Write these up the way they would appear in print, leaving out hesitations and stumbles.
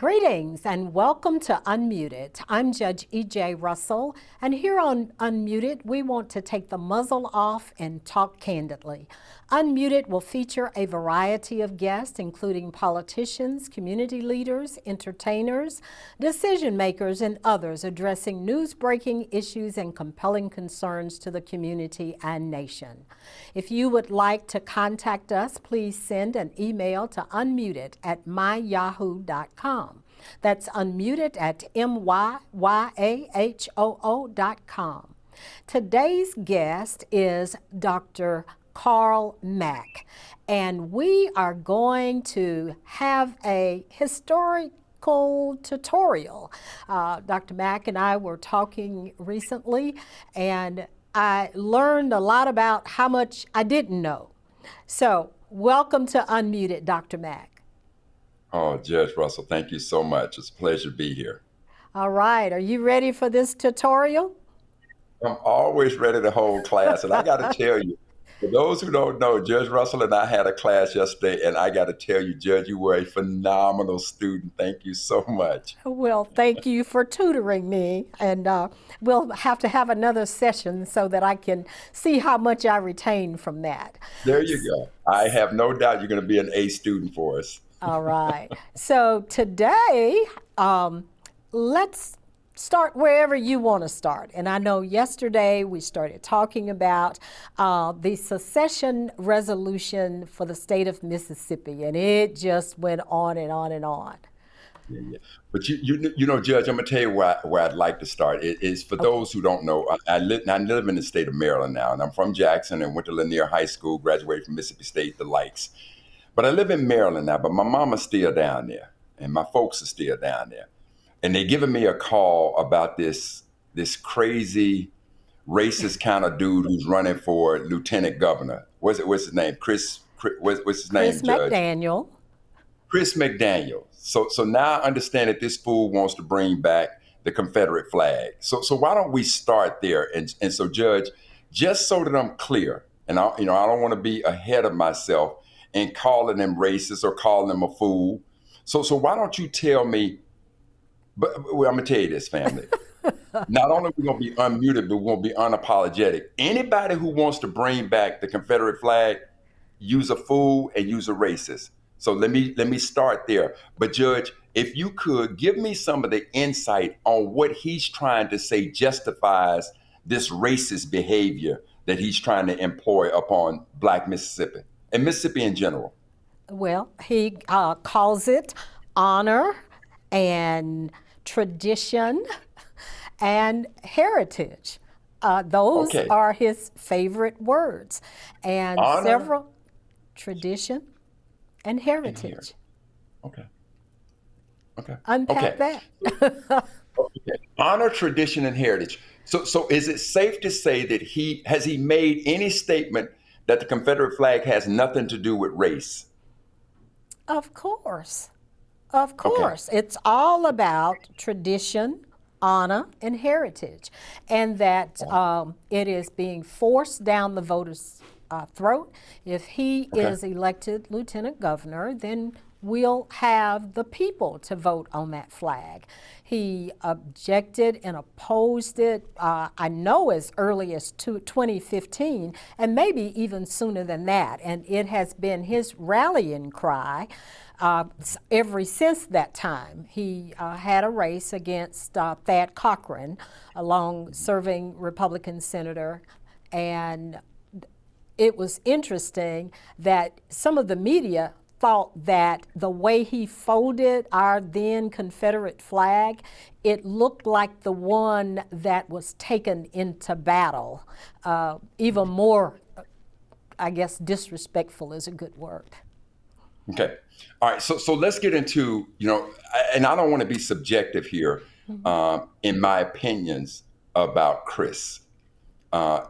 Greetings and welcome to Unmuted. I'm Judge E.J. Russell, and here on Unmuted, we want to take the muzzle off and talk candidly. Unmuted will feature a variety of guests, including politicians, community leaders, entertainers, decision makers, and others addressing news-breaking issues and compelling concerns to the community and nation. If you would like to contact us, please send an email to unmuted@myyahoo.com. That's unmuted at myyahoo.com. Today's guest is Dr. Carl Mack, and we are going to have a historical tutorial. Dr. Mack and I were talking recently, and I learned a lot about how much I didn't know. So welcome to Unmuted, Dr. Mack. Oh, Judge Russell, thank you so much. It's a pleasure to be here. All right, are you ready for this tutorial? I'm always ready to hold class, and I got to tell you, for those who don't know, Judge Russell and I had a class yesterday, and I got to tell you, Judge, you were a phenomenal student. Thank you so much. Well, thank you for tutoring me, and we'll have to have another session so that I can see how much I retain from that. There you go. I have no doubt you're going to be an A student for us. All right. So today, let's start wherever you want to start. And I know yesterday we started talking about the secession resolution for the state of Mississippi, and it just went on and on and on. Yeah. But you know, Judge, I'm gonna tell you where I'd like to start. It is for those who don't know. I live in the state of Maryland now, and I'm from Jackson and went to Lanier High School, graduated from Mississippi State, the likes. But I live in Maryland now, but my mama's still down there, and my folks are still down there. And they're giving me a call about this crazy, racist kind of dude who's running for lieutenant governor. What's his name? What's his name, Chris Judge? McDaniel. Chris McDaniel. So now I understand that this fool wants to bring back the Confederate flag. So why don't we start there? And so, Judge, just so that I'm clear, and I don't want to be ahead of myself and calling them racist or calling them a fool. So why don't you tell me? But I'm gonna tell you this, family. Not only are we gonna be unmuted, but we're gonna be unapologetic. Anybody who wants to bring back the Confederate flag, use a fool and use a racist. So let me start there. But Judge, if you could give me some of the insight on what he's trying to say justifies this racist behavior that he's trying to employ upon Black Mississippi and Mississippi in general. Well, he calls it honor and tradition and heritage. Those are his favorite words. And honor, several tradition and heritage. Okay. Unpack that. Okay. Honor, tradition, and heritage. So is it safe to say that has he made any statement that the Confederate flag has nothing to do with race? Of course. Of course. Okay. It's all about tradition, honor, and heritage, and that it is being forced down the voters' throat. If he is elected lieutenant governor, then we'll have the people to vote on that flag. He objected and opposed it, I know as early as 2015, and maybe even sooner than that. And it has been his rallying cry ever since that time. He had a race against Thad Cochran, a long-serving Republican senator, and it was interesting that some of the media thought that the way he folded our then Confederate flag, it looked like the one that was taken into battle. Even more, I guess, disrespectful is a good word. Okay. All right. So let's get into, and I don't want to be subjective here in my opinions about Chris.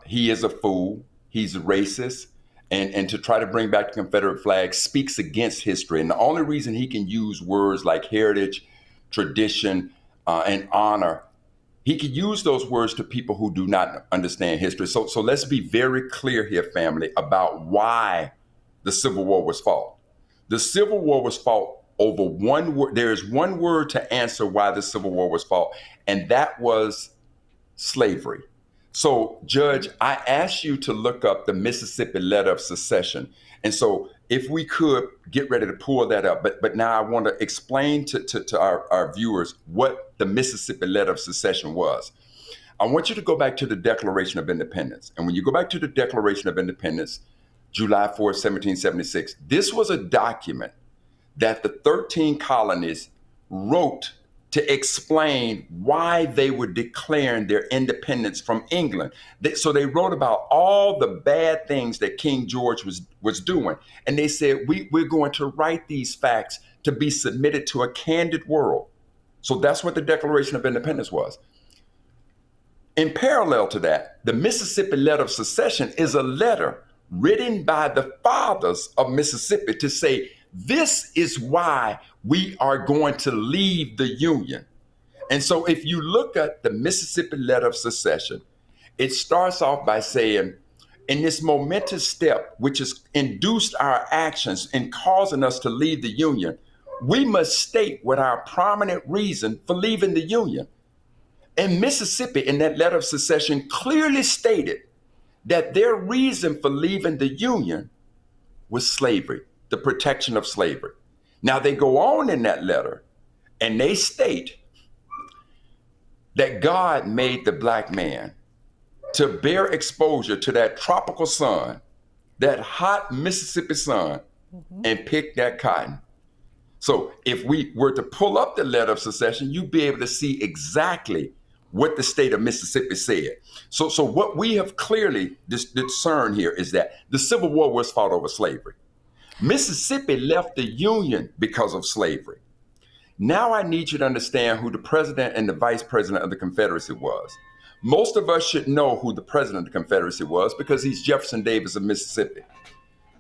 He is a fool. He's a racist. And to try to bring back the Confederate flag speaks against history. And the only reason he can use words like heritage, tradition, and honor, he could use those words to people who do not understand history. So let's be very clear here, family, about why the Civil War was fought. The Civil War was fought over one word. There is one word to answer why the Civil War was fought, and that was slavery. So, Judge, I asked you to look up the Mississippi Letter of Secession. And so if we could get ready to pull that up, but now I want to explain to our viewers what the Mississippi Letter of Secession was. I want you to go back to the Declaration of Independence. And when you go back to the Declaration of Independence, July 4th, 1776, this was a document that the 13 colonies wrote to explain why they were declaring their independence from England. So they wrote about all the bad things that King George was doing. And they said, we're going to write these facts to be submitted to a candid world. So that's what the Declaration of Independence was. In parallel to that, the Mississippi Letter of Secession is a letter written by the fathers of Mississippi to say, this is why we are going to leave the Union. And so if you look at the Mississippi Letter of Secession, it starts off by saying, in this momentous step, which has induced our actions in causing us to leave the Union, we must state what our prominent reason for leaving the Union. And Mississippi, in that letter of secession, clearly stated that their reason for leaving the Union was slavery, the protection of slavery. Now they go on in that letter and they state that God made the black man to bear exposure to that tropical sun, that hot Mississippi sun, and pick that cotton. So if we were to pull up the letter of secession, you'd be able to see exactly what the state of Mississippi said. So what we have clearly discerned here is that the Civil War was fought over slavery. Mississippi left the Union because of slavery. Now I need you to understand who the president and the vice president of the Confederacy was. Most of us should know who the president of the Confederacy was because he's Jefferson Davis of Mississippi.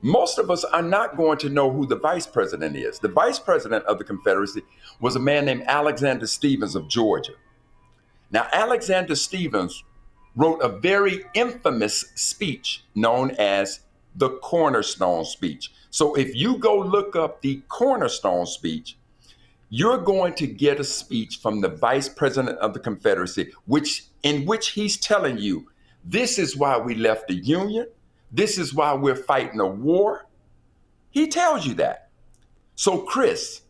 Most of us are not going to know who the vice president is. The vice president of the Confederacy was a man named Alexander Stephens of Georgia. Now, Alexander Stephens wrote a very infamous speech known as the Cornerstone Speech. So if you go look up the Cornerstone Speech, you're going to get a speech from the vice president of the Confederacy, in which he's telling you, this is why we left the Union. This is why we're fighting a war. He tells you that. So Chris,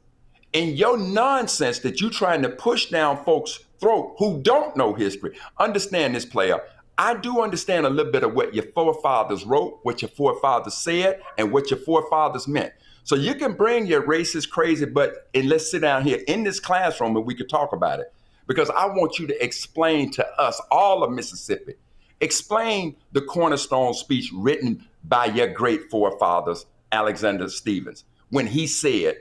in your nonsense that you're trying to push down folks' throat who don't know history, understand this, player. I do understand a little bit of what your forefathers wrote, what your forefathers said, and what your forefathers meant. So you can bring your racist crazy butt and let's sit down here in this classroom and we could talk about it. Because I want you to explain to us, all of Mississippi, explain the Cornerstone Speech written by your great forefathers, Alexander Stephens, when he said,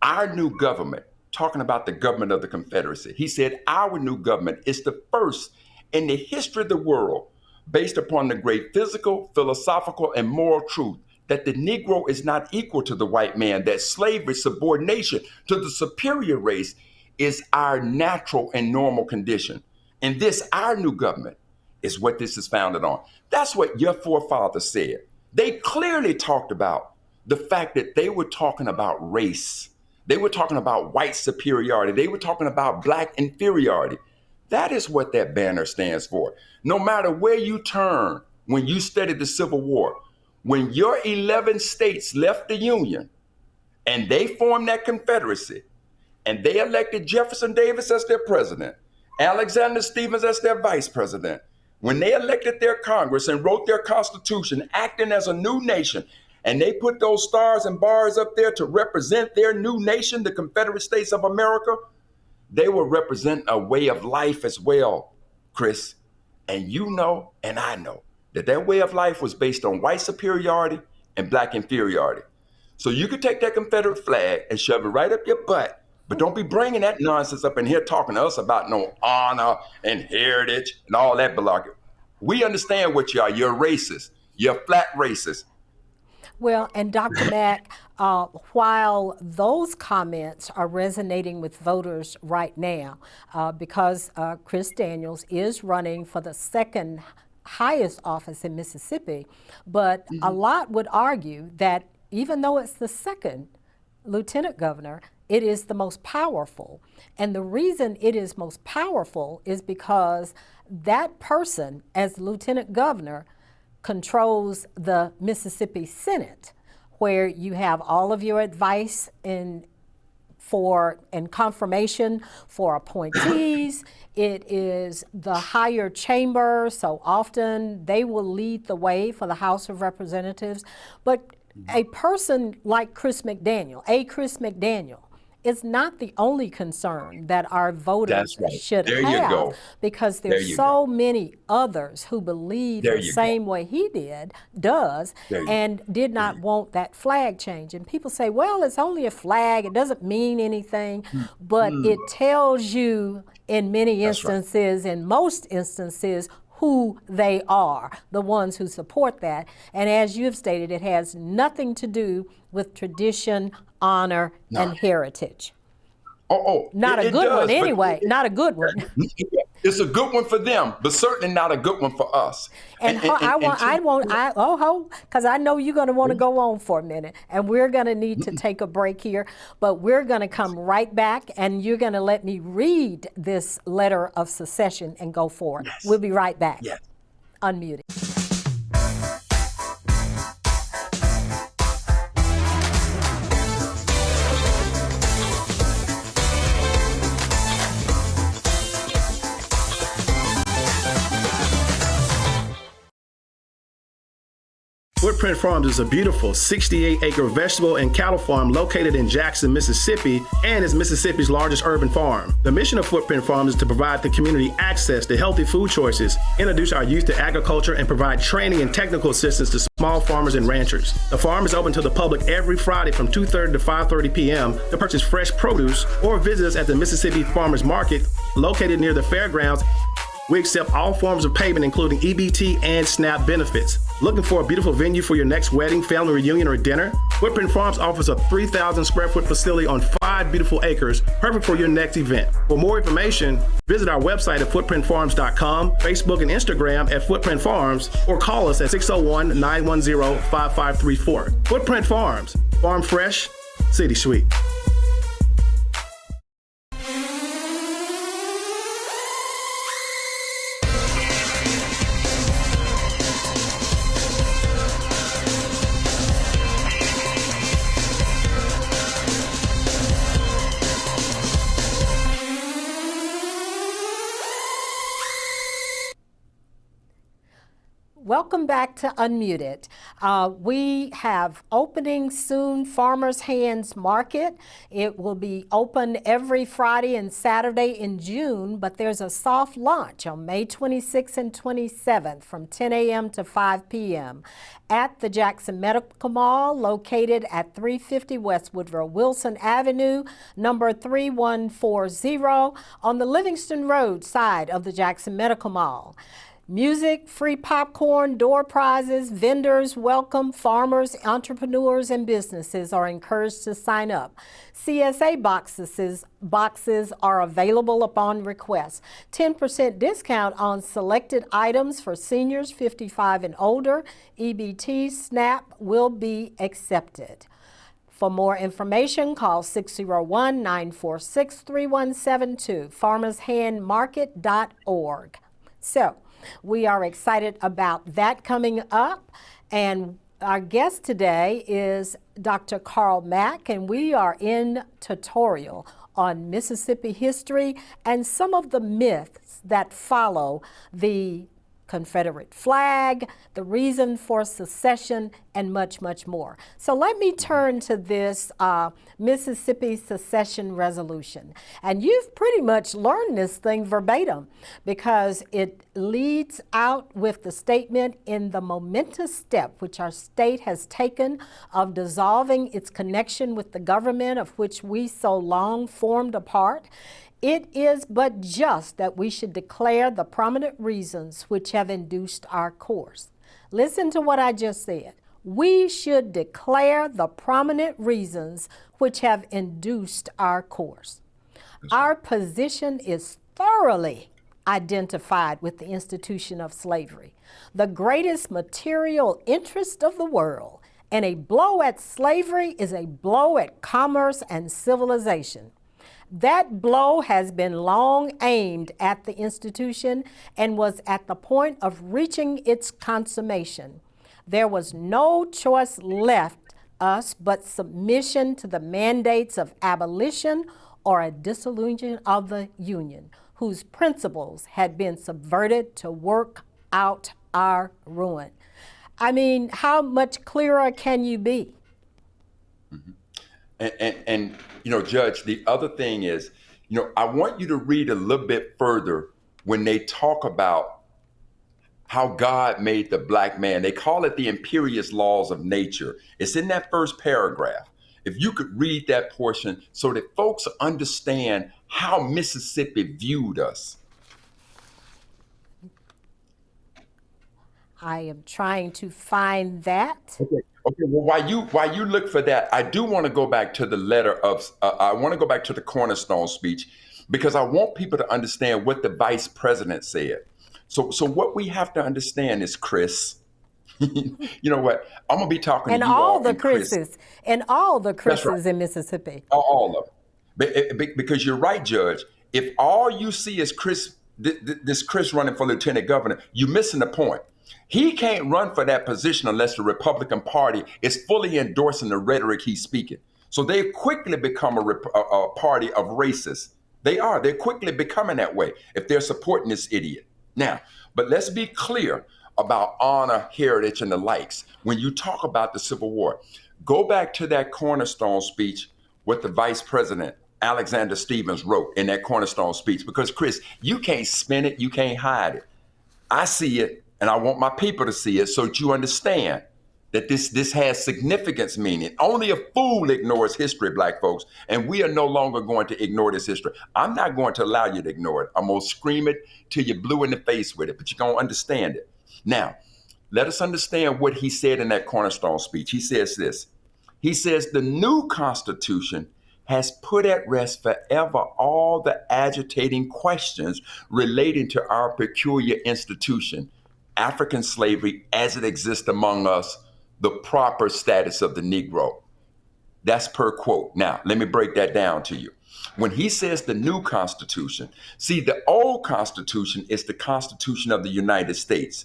our new government, talking about the government of the Confederacy, he said, our new government is the first in the history of the world based upon the great physical, philosophical, and moral truth that the Negro is not equal to the white man, that slavery, subordination to the superior race is our natural and normal condition. And this, our new government, is what this is founded on. That's what your forefathers said. They clearly talked about the fact that they were talking about race. They were talking about white superiority. They were talking about black inferiority. That is what that banner stands for. No matter where you turn, when you study the Civil War, when your 11 states left the Union and they formed that Confederacy and they elected Jefferson Davis as their president, Alexander Stephens as their vice president, when they elected their Congress and wrote their Constitution, acting as a new nation, and they put those stars and bars up there to represent their new nation, the Confederate States of America, they will represent a way of life as well, Chris. And you know, and I know, that that way of life was based on white superiority and black inferiority. So you could take that Confederate flag and shove it right up your butt, but don't be bringing that nonsense up in here talking to us about no honor and heritage and all that malarkey. We understand what you are. You're racist. You're flat racist. Well, and Dr. Mack, while those comments are resonating with voters right now, because Chris Daniels is running for the second highest office in Mississippi, but a lot would argue that even though it's the second, lieutenant governor, it is the most powerful. And the reason it is most powerful is because that person, as lieutenant governor, controls the Mississippi Senate, where you have all of your advice and confirmation for appointees. It is the higher chamber, so often they will lead the way for the House of Representatives. But a person like Chris McDaniel, is not the only concern that our voters should have, because there's so many others who believe the same way he does, and did not want that flag change. And people say, well, it's only a flag, it doesn't mean anything, but it tells you in many instances, in most instances, who they are, the ones who support that. And as you've stated, it has nothing to do with tradition, honor, and heritage. Not a good one anyway, not a good one. It's a good one for them, but certainly not a good one for us. Because I know you're going to want to go on for a minute, and we're going to need to take a break here, but we're going to come right back, and you're going to let me read this letter of secession and go forward. Yes. We'll be right back. Yes. Unmuted. Footprint Farms is a beautiful 68-acre vegetable and cattle farm located in Jackson, Mississippi, and is Mississippi's largest urban farm. The mission of Footprint Farms is to provide the community access to healthy food choices, introduce our youth to agriculture, and provide training and technical assistance to small farmers and ranchers. The farm is open to the public every Friday from 2:30 to 5:30 p.m. to purchase fresh produce or visit us at the Mississippi Farmers Market located near the fairgrounds. We accept all forms of payment, including EBT and SNAP benefits. Looking for a beautiful venue for your next wedding, family reunion, or dinner? Footprint Farms offers a 3,000 square foot facility on 5 beautiful acres, perfect for your next event. For more information, visit our website at footprintfarms.com, Facebook and Instagram at Footprint Farms, or call us at 601-910-5534. Footprint Farms, farm fresh, city sweet. Welcome back to Unmuted. We have opening soon, Farmers Hands Market. It will be open every Friday and Saturday in June, but there's a soft launch on May 26th and 27th from 10 a.m. to 5 p.m. at the Jackson Medical Mall, located at 350 West Woodrow Wilson Avenue, number 3140, on the Livingston Road side of the Jackson Medical Mall. Music, free popcorn, door prizes, vendors welcome, farmers, entrepreneurs, and businesses are encouraged to sign up. CSA boxes are available upon request. 10% discount on selected items for seniors 55 and older. EBT, SNAP will be accepted. For more information, call 601-946-3172, farmershandmarket.org. So, we are excited about that coming up, and our guest today is Dr. Carl Mack, and we are in tutorial on Mississippi history and some of the myths that follow the Confederate flag, the reason for secession, and much, much more. So let me turn to this Mississippi secession resolution. And you've pretty much learned this thing verbatim, because it leads out with the statement, in the momentous step which our state has taken of dissolving its connection with the government of which we so long formed a part, it is but just that we should declare the prominent reasons which have induced our course. Listen to what I just said. We should declare the prominent reasons which have induced our course. Our position is thoroughly identified with the institution of slavery, the greatest material interest of the world, And a blow at slavery is a blow at commerce and civilization. That blow has been long aimed at the institution and was at the point of reaching its consummation. There was no choice left us but submission to the mandates of abolition or a dissolution of the Union, whose principles had been subverted to work out our ruin. I mean, how much clearer can you be? And Judge, the other thing is, I want you to read a little bit further when they talk about how God made the black man. They call it the imperious laws of nature. It's in that first paragraph. If you could read that portion so that folks understand how Mississippi viewed us. I am trying to find that. Okay. Well, while you look for that, I do want to go back to the letter of. I want to go back to the cornerstone speech because I want people to understand what the vice president said. So what we have to understand is, Chris. You know what? I'm gonna be talking and to you all all the and Chris. Chris's and all the Chris's right. in Mississippi. All of them. Because you're right, Judge. If all you see is Chris, this Chris running for lieutenant governor, you're missing the point. He can't run for that position unless the Republican Party is fully endorsing the rhetoric he's speaking. So they've quickly become a party of racists. They are. They're quickly becoming that way if they're supporting this idiot. Now, but let's be clear about honor, heritage, and the likes. When you talk about the Civil War, go back to that cornerstone speech what the Vice President Alexander Stephens wrote in that cornerstone speech. Because, Chris, you can't spin it. You can't hide it. I see it. And I want my people to see it so that you understand that this has significance meaning. Only a fool ignores history, black folks, and we are no longer going to ignore this history. I'm not going to allow you to ignore it. I'm going to scream it till you're blue in the face with it, but you're going to understand it. Now, let us understand what he said in that cornerstone speech. He says this. He says, the new Constitution has put at rest forever all the agitating questions relating to our peculiar institution, African slavery as it exists among us, the proper status of the Negro. That's per quote. Now, let me break that down to you. When he says the new Constitution, see, the old Constitution is the Constitution of the United States.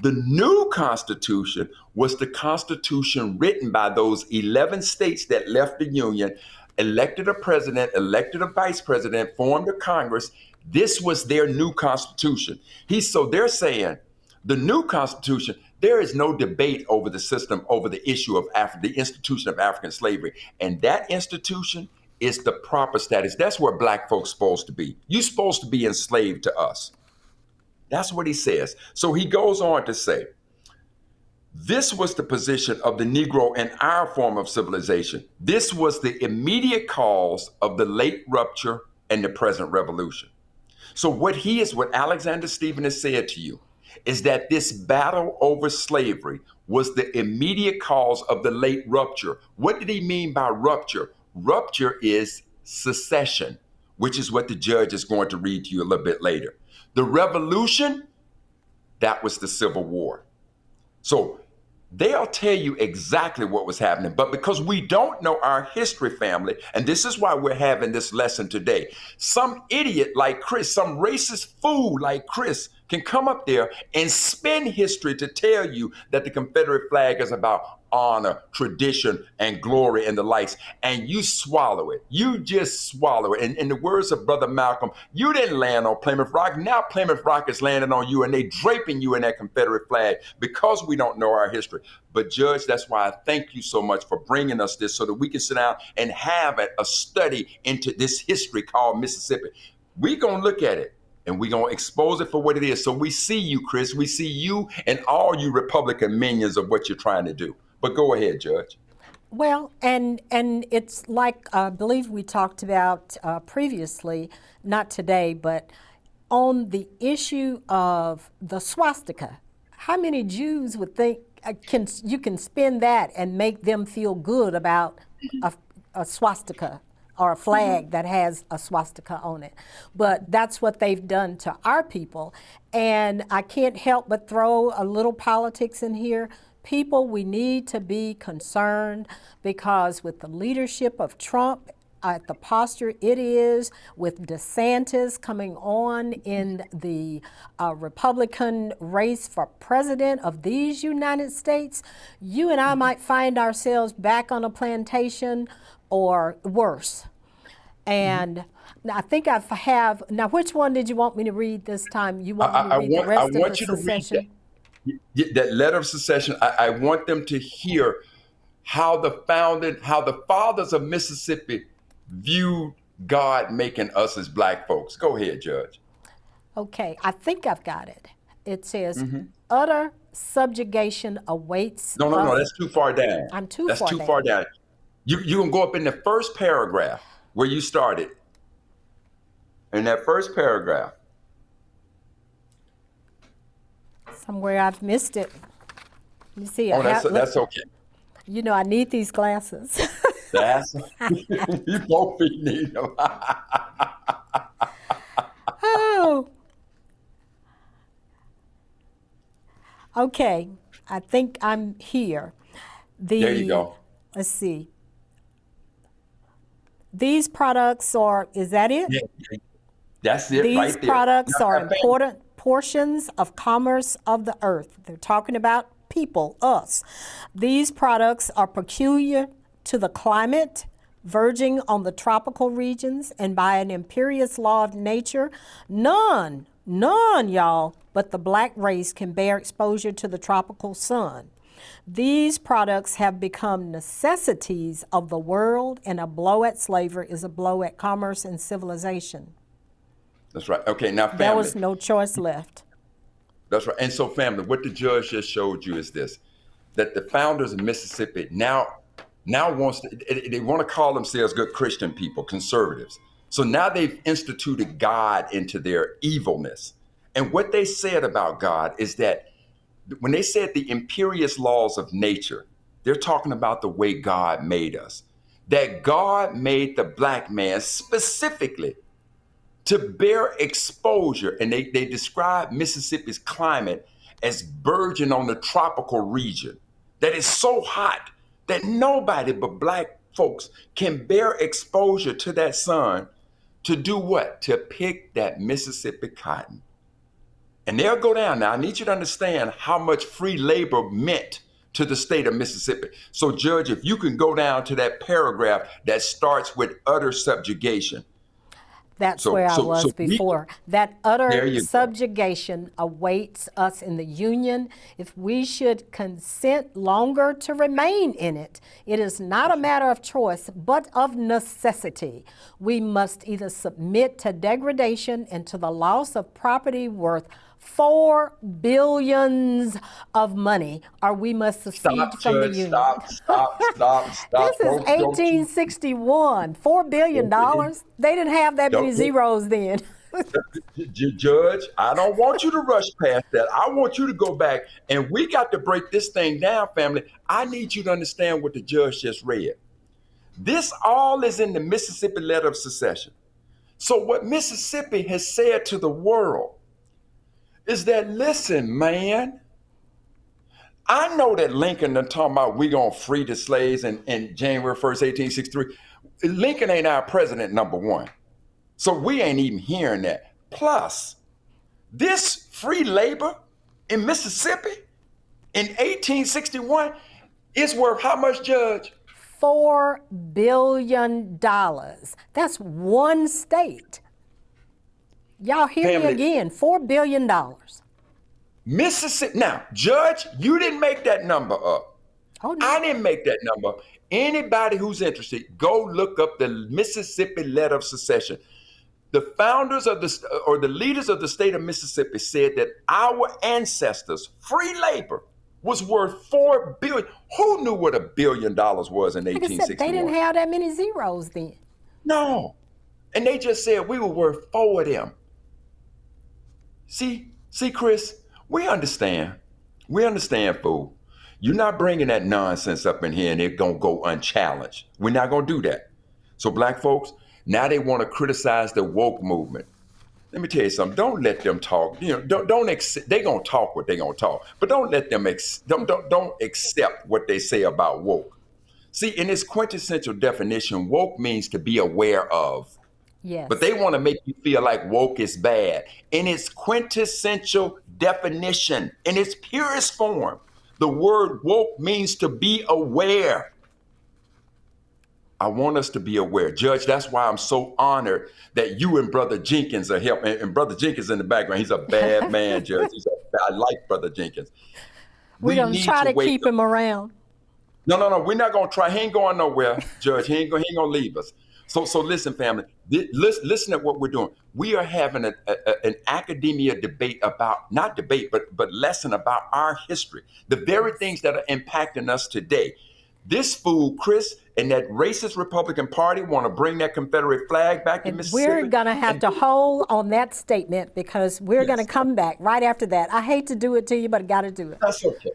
The new Constitution was the Constitution written by those 11 states that left the Union, elected a president, elected a vice president, formed a Congress. This was their new Constitution. So they're saying, the new Constitution, there is no debate over the system, over the issue of the institution of African slavery. And that institution is the proper status. That's where black folks supposed to be. You're supposed to be enslaved to us. That's what he says. So he goes on to say, this was the position of the Negro in our form of civilization. This was the immediate cause of the late rupture and the present revolution. So what Alexander Stephens has said to you is that this battle over slavery was the immediate cause of the late rupture. What did he mean by rupture? Rupture is secession, which is what the judge is going to read to you a little bit later. The revolution, that was the Civil War. So they'll tell you exactly what was happening, but because we don't know our history, family, and this is why we're having this lesson today, some idiot like Chris, some racist fool like Chris can come up there and spin history to tell you that the Confederate flag is about honor, tradition, and glory and the likes, and you swallow it. You just swallow it. And in the words of Brother Malcolm, you didn't land on Plymouth Rock. Now Plymouth Rock is landing on you, and they draping you in that Confederate flag because we don't know our history. But Judge, that's why I thank you so much for bringing us this so that we can sit down and have a study into this history called Mississippi. We're going to look at it. And we're going to expose it for what it is. So we see you, Chris. We see you and all you Republican minions of what you're trying to do. But go ahead, Judge. Well, and it's like I believe we talked about previously, not today, but on the issue of the swastika. How many Jews would think you can spin that and make them feel good about a swastika? Or a flag that has a swastika on it. But that's what they've done to our people. And I can't help but throw a little politics in here. people, we need to be concerned because with the leadership of Trump, at the posture it is, with DeSantis coming on in the Republican race for president of these United States, you and I might find ourselves back on a plantation or worse. And I think I have, now which one did you want me to read this time? You want me to read the rest of the secession? That letter of secession. I want them to hear how the fathers of Mississippi viewed God making us as black folks. Go ahead, Judge. Okay, I think I've got it. It says, utter subjugation awaits. No, that's too far down. That's too far down. You can go up in the first paragraph where you started. In that first paragraph. Somewhere I've missed it. You see, that's okay. You know, I need these glasses. You both need them. Oh. Okay, I think I'm here. There you go. Let's see. These products are, is that it? Yeah, that's it right there. These products are important portions of commerce of the earth. They're talking about people, us. These products are peculiar to the climate, verging on the tropical regions, and by an imperious law of nature, none, y'all, but the black race can bear exposure to the tropical sun. These products have become necessities of the world, and a blow at slavery is a blow at commerce and civilization. That's right. Okay, now family. There was no choice left. That's right. And so family, what the judge just showed you is this, that the founders of Mississippi now they want to call themselves good Christian people, conservatives. So now they've instituted God into their evilness. And what they said about God is that when they said the imperious laws of nature, they're talking about the way God made us. That God made the black man specifically to bear exposure. And they describe Mississippi's climate as verging on the tropical region. That is so hot that nobody but black folks can bear exposure to that sun to do what? To pick that Mississippi cotton. And they'll go down. Now, I need you to understand how much free labor meant to the state of Mississippi. So, Judge, if you can go down to that paragraph that starts with utter subjugation. That's where I was before. That utter subjugation awaits us in the Union. If we should consent longer to remain in it, it is not a matter of choice, but of necessity. We must either submit to degradation and to the loss of property worth $4 billion of money, or we must secede from the Union. Stop. This is 1861. $4 billion. They didn't have that many zeros then. Judge, I don't want you to rush past that. I want you to go back, and we got to break this thing down, family. I need you to understand what the judge just read. This all is in the Mississippi letter of secession. So what Mississippi has said to the world is that, listen, man, I know that Lincoln done talking about we gonna free the slaves in January 1st, 1863. Lincoln ain't our president, number one. So we ain't even hearing that. Plus, this free labor in Mississippi in 1861 is worth how much, Judge? $4 billion. That's one state. Y'all hear me again, $4 billion. Mississippi, now, Judge, you didn't make that number up. Oh, no. I didn't make that number. Anybody who's interested, go look up the Mississippi letter of secession. The founders of the leaders of the state of Mississippi said that our ancestors' free labor was worth $4 billion. Who knew what $1 billion was in 1861? They didn't have that many zeros then. No. And they just said we were worth 4 of them. See, Chris, we understand. We understand, fool. You're not bringing that nonsense up in here and it's going to go unchallenged. We're not going to do that. So black folks, now they want to criticize the woke movement. let me tell you something. Don't let them talk. They gonna talk what they gonna talk, but don't let them don't accept what they say about woke. See, in its quintessential definition, woke means to be aware of. Yes. But they want to make you feel like woke is bad. In its quintessential definition, in its purest form, the word woke means to be aware. I want us to be aware. Judge, that's why I'm so honored that you and Brother Jenkins are helping. And Brother Jenkins in the background, he's a bad man, Judge. I like Brother Jenkins. We're going to try to keep him around. No. We're not going to try. He ain't going nowhere, Judge. He ain't going to leave us. So listen, family. Listen at what we're doing. We are having an academia debate about, not debate, but lesson about our history. The very things that are impacting us today. This fool, Chris, and that racist Republican Party want to bring that Confederate flag back to Mississippi. We're going to have to hold on that statement because we're going to come back right after that. I hate to do it to you, but I got to do it. That's okay.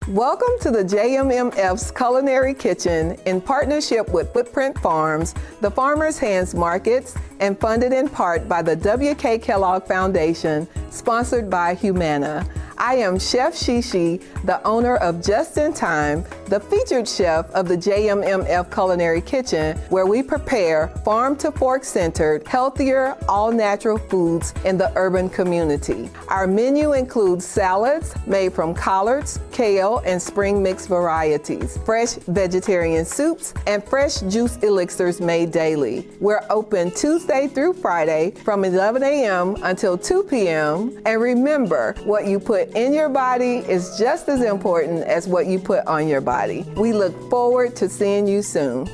Welcome to the JMMF's Culinary Kitchen in partnership with Footprint Farms, the Farmers' Hands Markets, and funded in part by the W.K. Kellogg Foundation, sponsored by Humana. I am Chef Shishi, the owner of Just in Time, the featured chef of the JMMF Culinary Kitchen, where we prepare farm-to-fork centered, healthier, all-natural foods in the urban community. Our menu includes salads made from collards, kale, and spring mix varieties, fresh vegetarian soups, and fresh juice elixirs made daily. We're open Tuesday through Friday from 11 a.m. until 2 p.m. And remember, what you put in your body is just as important as what you put on your body. We look forward to seeing you soon.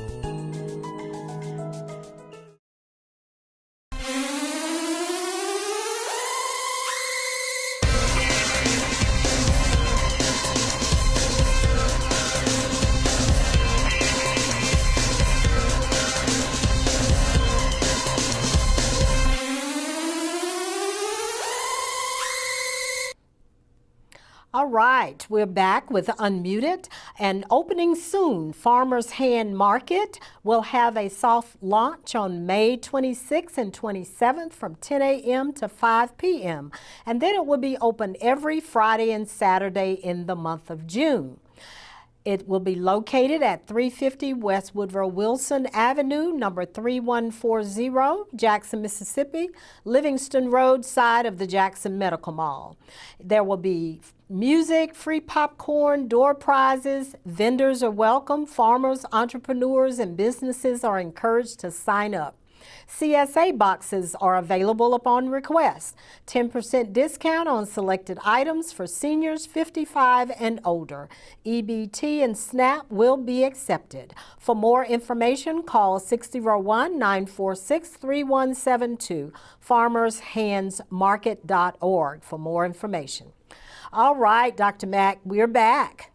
All right, we're back with Unmuted and opening soon. Farmers' Hand Market will have a soft launch on May 26th and 27th from 10 a.m. to 5 p.m. And then it will be open every Friday and Saturday in the month of June. It will be located at 350 West Woodrow Wilson Avenue, number 3140, Jackson, Mississippi, Livingston Road side of the Jackson Medical Mall. There will be music, free popcorn, door prizes, vendors are welcome, farmers, entrepreneurs, and businesses are encouraged to sign up. CSA boxes are available upon request. 10% discount on selected items for seniors 55 and older. EBT and SNAP will be accepted. For more information, call 601-946-3172, farmershandsmarket.org for more information. All right, Dr. Mack, we're back.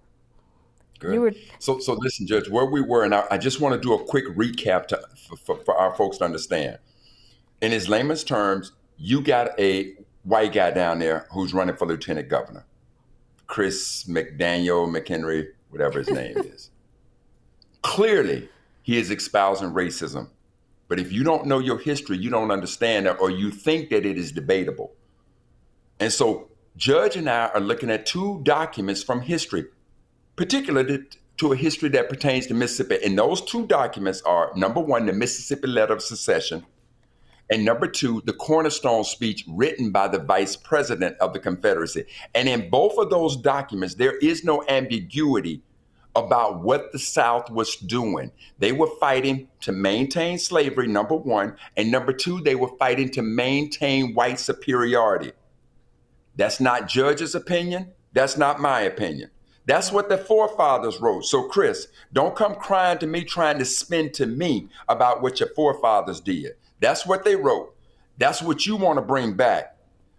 Good. So listen, Judge, where we were, and I just want to do a quick recap for our folks to understand. In his layman's terms, you got a white guy down there who's running for lieutenant governor, Chris McHenry, whatever his name is. Clearly, he is espousing racism. But if you don't know your history, you don't understand it, or you think that it is debatable. And so Judge and I are looking at two documents from history, particularly to a history that pertains to Mississippi. And those two documents are, number one, the Mississippi Letter of Secession, and number two, the cornerstone speech written by the Vice President of the Confederacy. And in both of those documents, there is no ambiguity about what the South was doing. They were fighting to maintain slavery, number one, and number two, they were fighting to maintain white superiority. That's not Judge's opinion. That's not my opinion. That's what the forefathers wrote. So, Chris, don't come crying to me, trying to spin to me about what your forefathers did. That's what they wrote. That's what you want to bring back.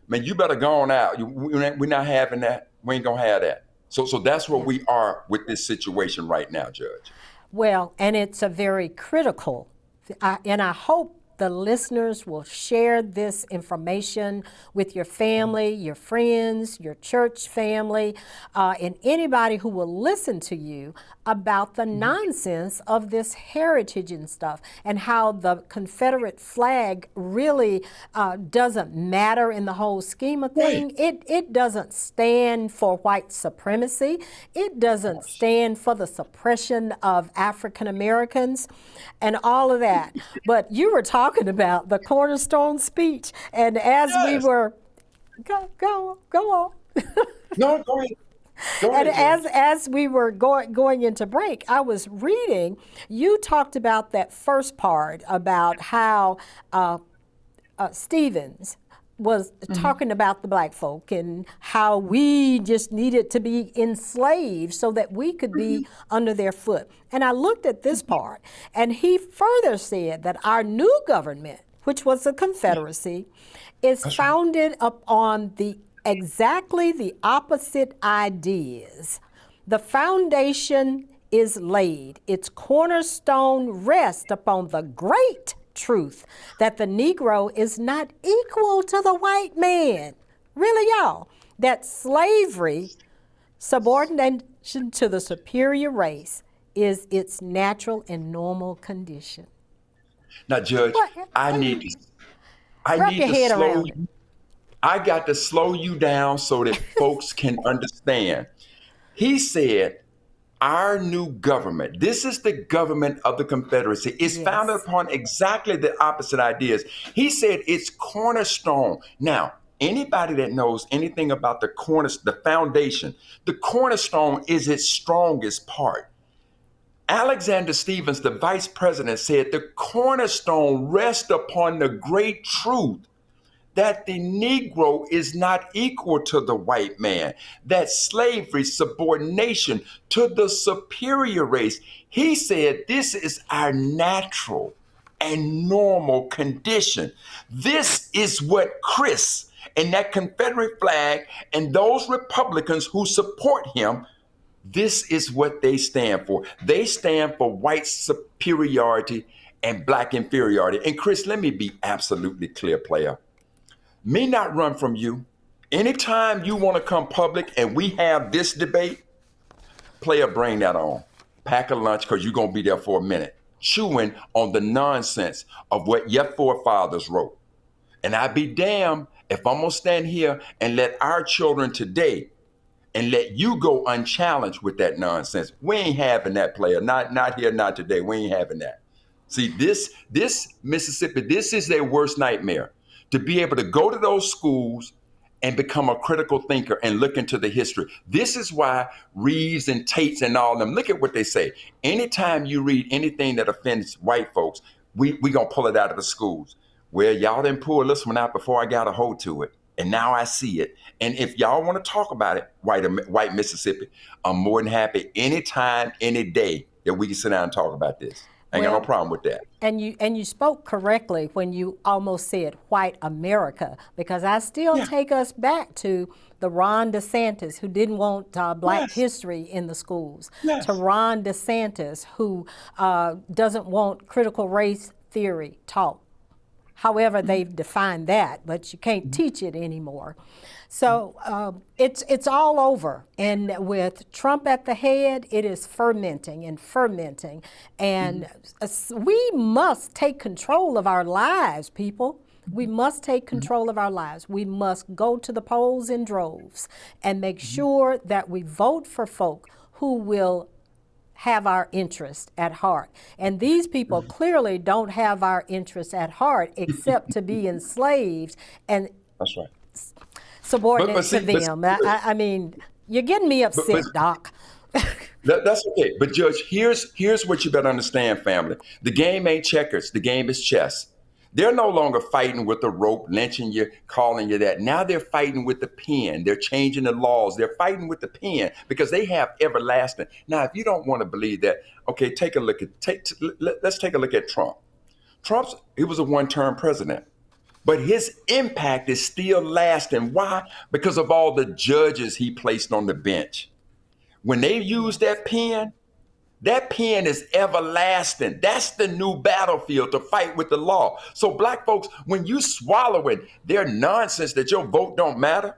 Man, you better go on out. We're not having that. We ain't going to have that. So that's where we are with this situation right now, Judge. Well, and it's a very critical And I hope the listeners will share this information with your family, your friends, your church family, and anybody who will listen to you about the nonsense of this heritage and stuff, and how the Confederate flag really doesn't matter in the whole scheme of things. It doesn't stand for white supremacy. It doesn't stand for the suppression of African Americans and all of that. But you were talking about the cornerstone speech, and as we were go on. No, go ahead. And as we were going into break, I was reading, you talked about that first part about how Stevens was talking about the black folk and how we just needed to be enslaved so that we could be under their foot. And I looked at this part, and he further said that our new government, which was a confederacy, is founded upon exactly the opposite ideas. The foundation is laid. Its cornerstone rests upon the great truth that the Negro is not equal to the white man. Really, y'all, that slavery, subordination to the superior race, is its natural and normal condition. Now, Judge, I need to slow you. I got to slow you down so that folks can understand. He said, our new government, this is the government of the Confederacy, is founded upon exactly the opposite ideas. He said it's cornerstone. Now, anybody that knows anything about the foundation, the cornerstone is its strongest part. Alexander Stephens, the vice president, said the cornerstone rests upon the great truth that the Negro is not equal to the white man, that slavery, subordination to the superior race. He said this is our natural and normal condition. This is what Chris and that Confederate flag and those Republicans who support him, this is what they stand for. They stand for white superiority and black inferiority. And Chris, let me be absolutely clear, player. Me not run from you. Anytime you want to come public and we have this debate, player, bring that on. Pack a lunch, because you're going to be there for a minute, chewing on the nonsense of what your forefathers wrote. And I'd be damned if I'm going to stand here and let our children today and let you go unchallenged with that nonsense. We ain't having that, player. Not here, not today. We ain't having that. See, this Mississippi, this is their worst nightmare. To be able to go to those schools and become a critical thinker and look into the history. This is why Reeves and Tates and all of them, look at what they say. Anytime you read anything that offends white folks, we gonna pull it out of the schools. Well, y'all didn't pull this one out before I got a hold to it. And now I see it. And if y'all want to talk about it, white Mississippi, I'm more than happy anytime, any day that we can sit down and talk about this. I ain't got no problem with that. And you spoke correctly when you almost said white America, because I still take us back to the Ron DeSantis who didn't want black history in the schools, to Ron DeSantis who doesn't want critical race theory taught. However, they've defined that, but you can't teach it anymore. So it's all over. And with Trump at the head, it is fermenting and fermenting. And we must take control of our lives, people. We must take control of our lives. We must go to the polls in droves and make sure that we vote for folk who will have our interest at heart. And these people clearly don't have our interest at heart except to be enslaved and that's right. subordinate to them. I mean, you're getting me upset, Doc. That's okay. But Judge, here's what you better understand, family. The game ain't checkers. The game is chess. They're no longer fighting with the rope, lynching you, calling you that. Now they're fighting with the pen. They're changing the laws. They're fighting with the pen because they have everlasting. Now, if you don't want to believe that, okay, let's take a look at Trump. He was a one-term president, but his impact is still lasting. Why? Because of all the judges he placed on the bench. When they use that pen, That pen is everlasting. That's the new battlefield to fight with the law. So black folks, when you swallowing their nonsense that your vote don't matter,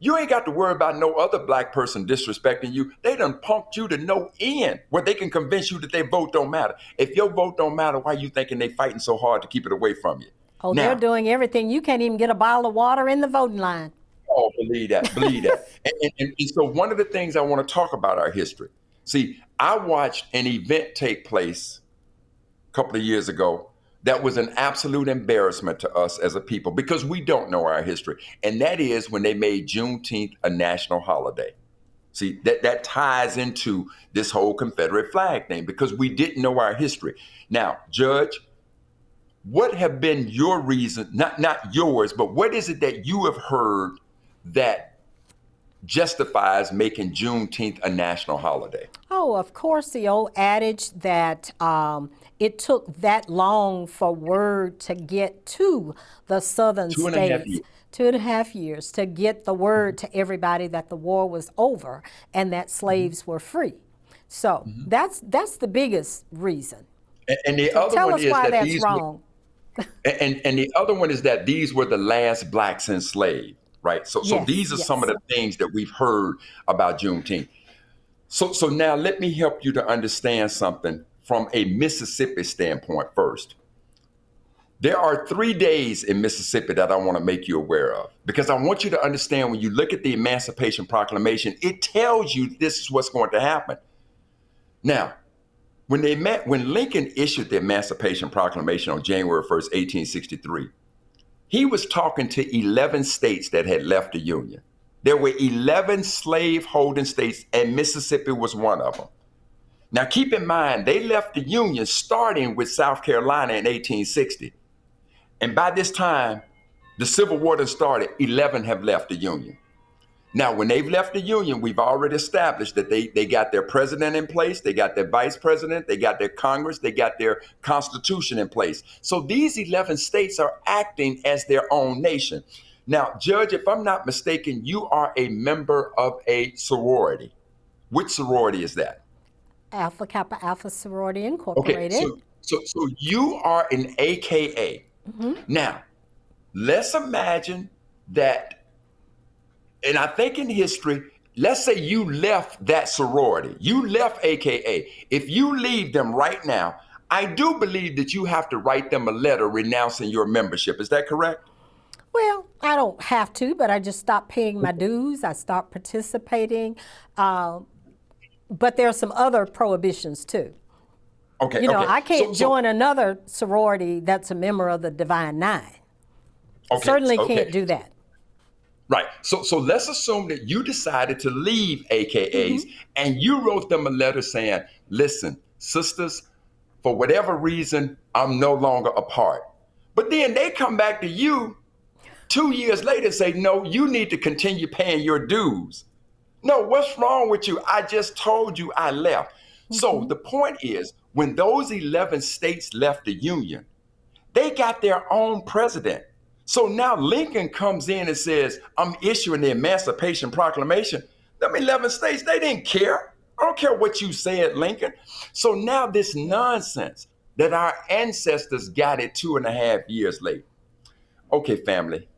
you ain't got to worry about no other black person disrespecting you. They done punked you to no end where they can convince you that their vote don't matter. If your vote don't matter, why you thinking they fighting so hard to keep it away from you? Oh, Now, they're doing everything. You can't even get a bottle of water in the voting line. oh, believe that, believe that. And so one of the things I want to talk about our history. See, I watched an event take place a couple of years ago that was an absolute embarrassment to us as a people because we don't know our history. And that is when they made Juneteenth a national holiday. See, that ties into this whole Confederate flag thing because we didn't know our history. Now, Judge, what have been your reason, not yours, but what is it that you have heard that justifies making Juneteenth a national holiday? Oh, of course, the old adage that it took that long for word to get to the southern Two and a half states. years. 2.5 years to get the word to everybody that the war was over and that slaves were free. So that's the biggest reason. And the other Tell one us is why that that's these wrong. and the other one is that these were the last blacks enslaved, right? So Yes, these are yes. some of the things that we've heard about Juneteenth. So now let me help you to understand something from a Mississippi standpoint first. There are 3 days in Mississippi that I want to make you aware of because I want you to understand when you look at the Emancipation Proclamation, it tells you this is what's going to happen. Now, when Lincoln issued the Emancipation Proclamation on January 1st, 1863, he was talking to 11 states that had left the Union. There were 11 slave-holding states, and Mississippi was one of them. Now, keep in mind, they left the Union starting with South Carolina in 1860. And by this time, the Civil War that started, 11 have left the Union. Now, when they've left the Union, we've already established that they got their president in place, they got their vice president, they got their Congress, they got their Constitution in place. So these 11 states are acting as their own nation. Now, Judge, if I'm not mistaken, you are a member of a sorority. Which sorority is that? Alpha Kappa Alpha Sorority Incorporated. Okay, so you are an AKA. Now, let's imagine that, and I think in history, let's say you left that sorority, you left AKA. If you leave them right now, I do believe that you have to write them a letter renouncing your membership. Is that correct? Well, I don't have to, but I just stopped paying my dues. I stopped participating. But there are some other prohibitions too. Okay. You know, okay. I can't join another sorority that's a member of the Divine Nine. Okay, Certainly okay. can't do that. Right. So let's assume that you decided to leave AKAs and you wrote them a letter saying, listen, sisters, for whatever reason, I'm no longer a part. But then they come back to you 2 years later and say, no, you need to continue paying your dues. No, what's wrong with you? I just told you I left. So the point is, when those 11 states left the Union, they got their own president. So now Lincoln comes in and says, I'm issuing the Emancipation Proclamation. Them 11 states, they didn't care. I don't care what you said, Lincoln. So now this nonsense that our ancestors got it 2.5 years late. Okay, family,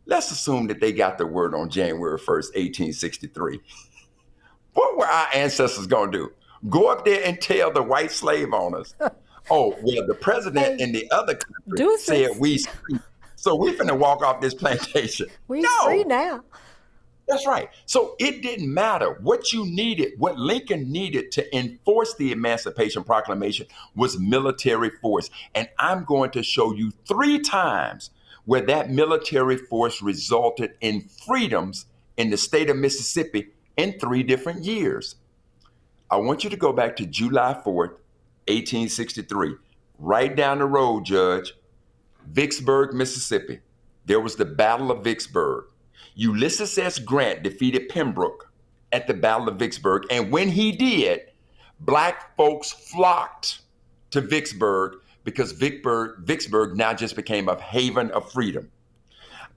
let's assume that they got the word on January 1st, 1863. What were our ancestors going to do? Go up there and tell the white slave owners, oh, well, the president in the other country said we free, so we finna walk off this plantation. We're free now. That's right. So it didn't matter what you needed. What Lincoln needed to enforce the Emancipation Proclamation was military force. And I'm going to show you 3 times where that military force resulted in freedoms in the state of Mississippi in 3 different years. I want you to go back to July 4th, 1863. Right down the road, Judge, Vicksburg, Mississippi. There was the Battle of Vicksburg. Ulysses S. Grant defeated Pembroke at the Battle of Vicksburg. And when he did, black folks flocked to Vicksburg because Vicksburg now just became a haven of freedom.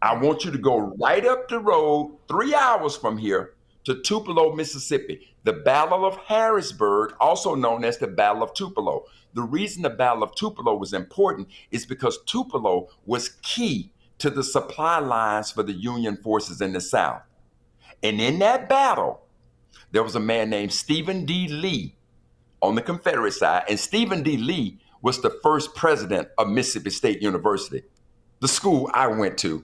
I want you to go right up the road 3 hours from here to Tupelo, Mississippi. The Battle of Harrisburg, also known as the Battle of Tupelo. The reason the Battle of Tupelo was important is because Tupelo was key to the supply lines for the Union forces in the South. And in that battle, there was a man named Stephen D. Lee on the Confederate side, and Stephen D. Lee was the first president of Mississippi State University, the school I went to.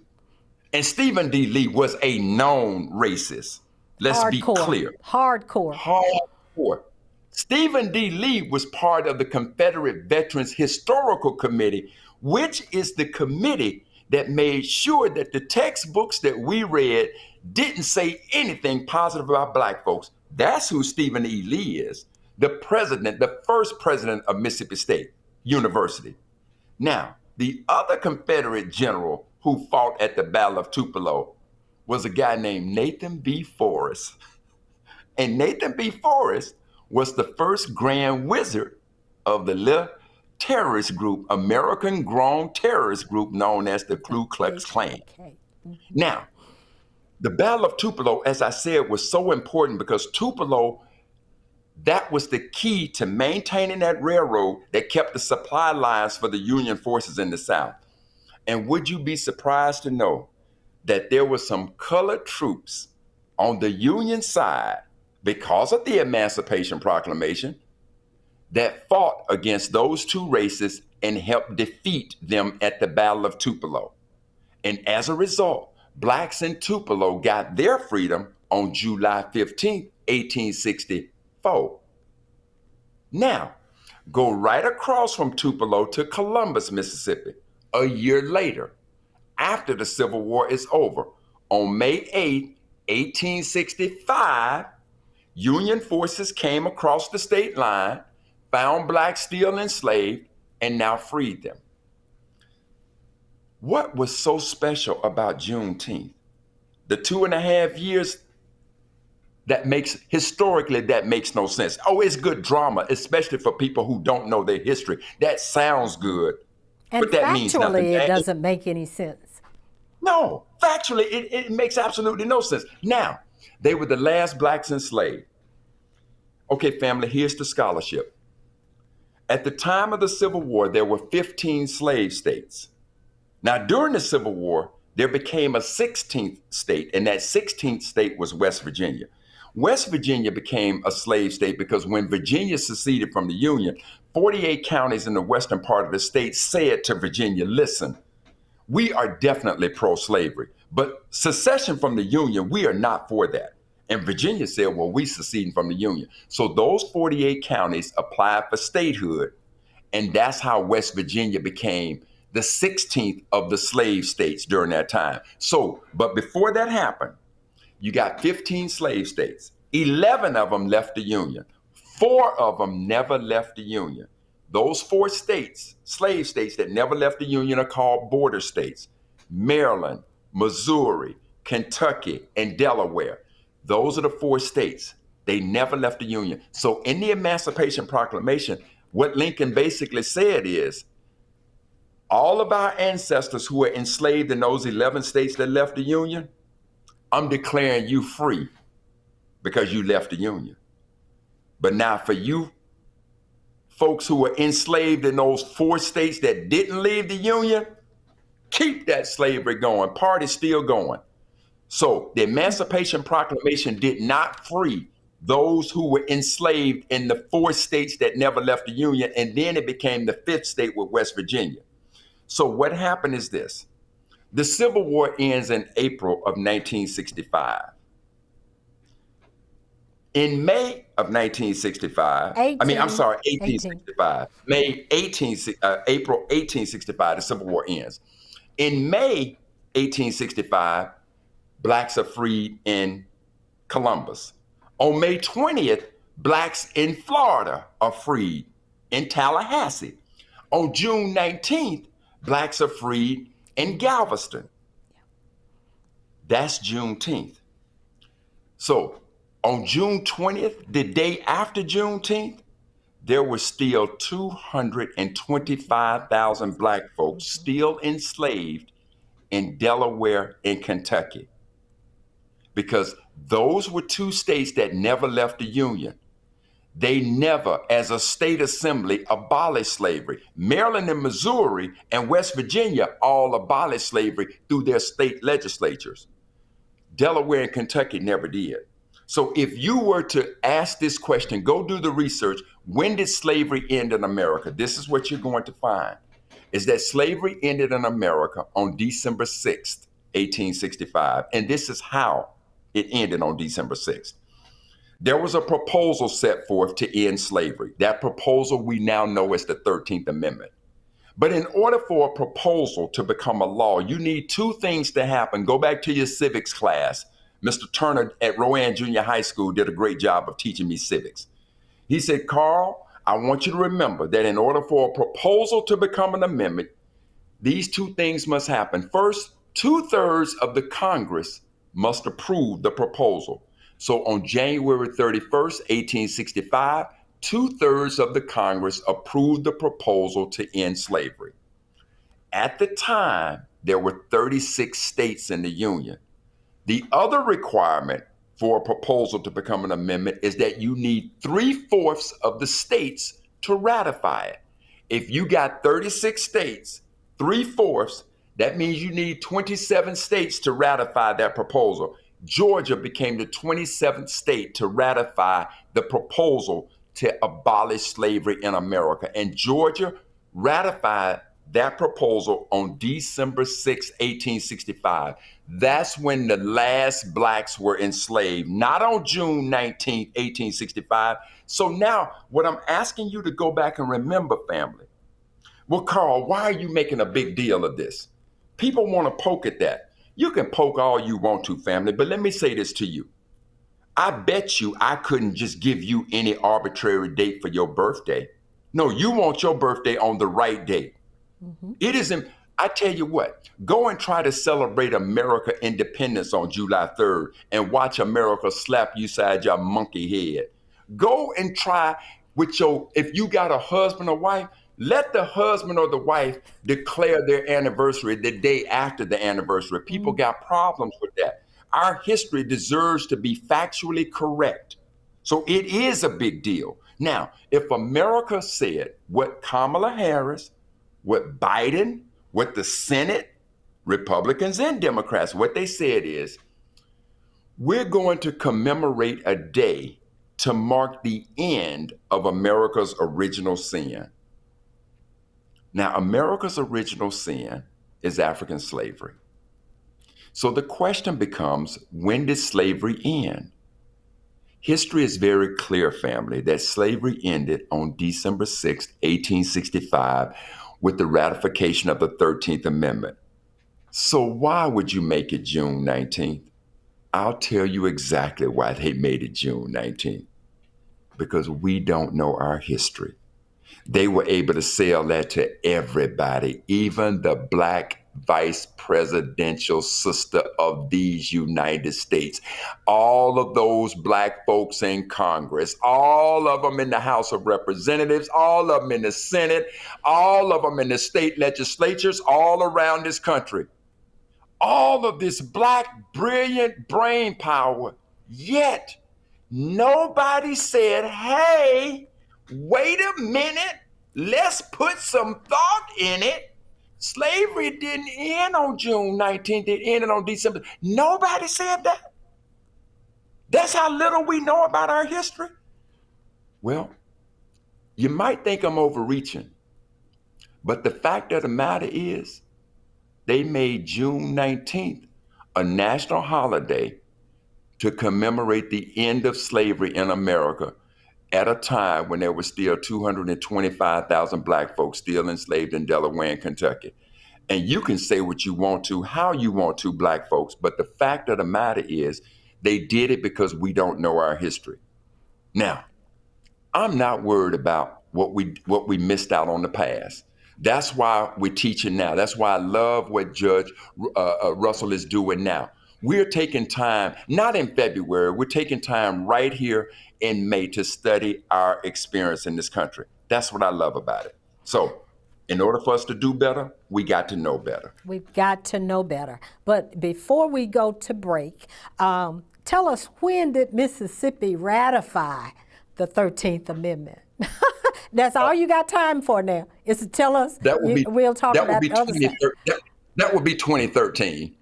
And Stephen D. Lee was a known racist. Let's be clear. Hardcore. Stephen D. Lee was part of the Confederate Veterans Historical Committee, which is the committee that made sure that the textbooks that we read didn't say anything positive about Black folks. That's who Stephen E. Lee is, the president, the first president of Mississippi State University. Now, the other Confederate general who fought at the Battle of Tupelo was a guy named Nathan B. Forrest. And Nathan B. Forrest was the first Grand Wizard of the little terrorist group, American-grown terrorist group known as the Ku Klux Klan. Now, the Battle of Tupelo, as I said, was so important because Tupelo, that was the key to maintaining that railroad that kept the supply lines for the Union forces in the South. And would you be surprised to know that there were some colored troops on the Union side because of the Emancipation Proclamation that fought against those two races and helped defeat them at the Battle of Tupelo. And as a result, Blacks in Tupelo got their freedom on July 15, 1864. Now, go right across from Tupelo to Columbus, Mississippi, a year later, after the Civil War is over. On May 8, 1865, Union forces came across the state line, found Blacks still enslaved, and now freed them. What was so special about Juneteenth? The 2.5 years that makes no sense. Oh, it's good drama, especially for people who don't know their history. That sounds good, and but that means nothing. Factually, it doesn't make any sense. No, factually, it makes absolutely no sense. Now, they were the last Blacks enslaved. Okay, family, here's the scholarship. At the time of the Civil War, there were 15 slave states. Now, during the Civil War, there became a 16th state, and that 16th state was West Virginia. West Virginia became a slave state because when Virginia seceded from the Union, 48 counties in the western part of the state said to Virginia, listen, we are definitely pro-slavery, but secession from the Union, we are not for that. And Virginia said, well, we seceding from the Union. So those 48 counties applied for statehood, and that's how West Virginia became the 16th of the slave states during that time. So, but before that happened, you got 15 slave states. 11 of them left the Union. 4 of them never left the Union. Those 4 states, slave states that never left the Union, are called border states: Maryland, Missouri, Kentucky, and Delaware. Those are the 4 states. They never left the Union. So in the Emancipation Proclamation, what Lincoln basically said is, all of our ancestors who were enslaved in those 11 states that left the Union, I'm declaring you free because you left the Union. But now for you folks who were enslaved in those 4 states that didn't leave the Union, keep that slavery going. Party's still going. So the Emancipation Proclamation did not free those who were enslaved in the 4 states that never left the Union, and then it became the 5th state with West Virginia. So what happened is this. The Civil War ends in April of 1965. In May of 1865, April 1865, the Civil War ends. In May 1865, Blacks are freed in Columbus. On May 20th, Blacks in Florida are freed in Tallahassee. On June 19th, Blacks are freed in Galveston. That's Juneteenth. So on June 20th, the day after Juneteenth, there were still 225,000 Black folks still enslaved in Delaware and Kentucky. because those were two states that never left the Union. They never, as a state assembly, abolished slavery. Maryland and Missouri and West Virginia all abolished slavery through their state legislatures. Delaware and Kentucky never did. So if you were to ask this question, go do the research, when did slavery end in America? This is what you're going to find, is that slavery ended in America on December 6th, 1865. And this is how it ended on December 6th. There was a proposal set forth to end slavery. That proposal we now know as the 13th Amendment. But in order for a proposal to become a law, you need two things to happen. Go back to your civics class. Mr. Turner at Rowan Junior High School did a great job of teaching me civics. He said, Carl, I want you to remember that in order for a proposal to become an amendment, these two things must happen. First, 2/3 of the Congress must approve the proposal. So on January 31st, 1865, 2/3 of the Congress approved the proposal to end slavery. At the time, there were 36 states in the Union. The other requirement for a proposal to become an amendment is that you need 3/4 of the states to ratify it. If you got 36 states, 3/4, that means you need 27 states to ratify that proposal. Georgia became the 27th state to ratify the proposal to abolish slavery in America. And Georgia ratified that proposal on December 6, 1865. That's when the last blacks were enslaved, not on June 19, 1865. So now what I'm asking you to go back and remember, family. Well, Carl, why are you making a big deal of this? People want to poke at that. You can poke all you want to, family, but let me say this to you. I bet you I couldn't just give you any arbitrary date for your birthday. No, you want your birthday on the right date. It isn't, I tell you what, go and try to celebrate America independence on July 3rd and watch America slap you side your monkey head. Go and try with if you got a husband or wife, let the husband or the wife declare their anniversary the day after the anniversary. People got problems with that. Our history deserves to be factually correct. So it is a big deal. Now, if America said what Kamala Harris, what Biden, what the Senate, Republicans and Democrats, what they said is, we're going to commemorate a day to mark the end of America's original sin. Now, America's original sin is African slavery. So the question becomes, when did slavery end? History is very clear, family, that slavery ended on December 6, 1865, with the ratification of the 13th Amendment. So why would you make it June 19th? I'll tell you exactly why they made it June 19th. Because we don't know our history. They were able to sell that to everybody, even the black vice presidential sister of these United States. All of those black folks in Congress, all of them in the House of Representatives, all of them in the Senate, all of them in the state legislatures all around this country. All of this black, brilliant brain power, yet nobody said, hey, wait a minute, let's put some thought in it. Slavery didn't end on June 19th, it ended on December. Nobody said that. That's how little we know about our history. Well, you might think I'm overreaching, but the fact of the matter is, they made June 19th a national holiday to commemorate the end of slavery in America at a time when there were still 225,000 black folks still enslaved in Delaware and Kentucky. And you can say what you want to, how you want to, black folks, but the fact of the matter is they did it because we don't know our history. Now, I'm not worried about what we missed out on the past. That's why we're teaching now. That's why I love what Judge Russell is doing now. We're taking time, not in February, we're taking time right here in May to study our experience in this country. That's what I love about it. So In order for us to do better, we got to know better. We've got to know better. But before we go to break, tell us, when did Mississippi ratify the 13th Amendment? That's all you got time for now, is to tell us. We'll talk about the other side. That would be 2013.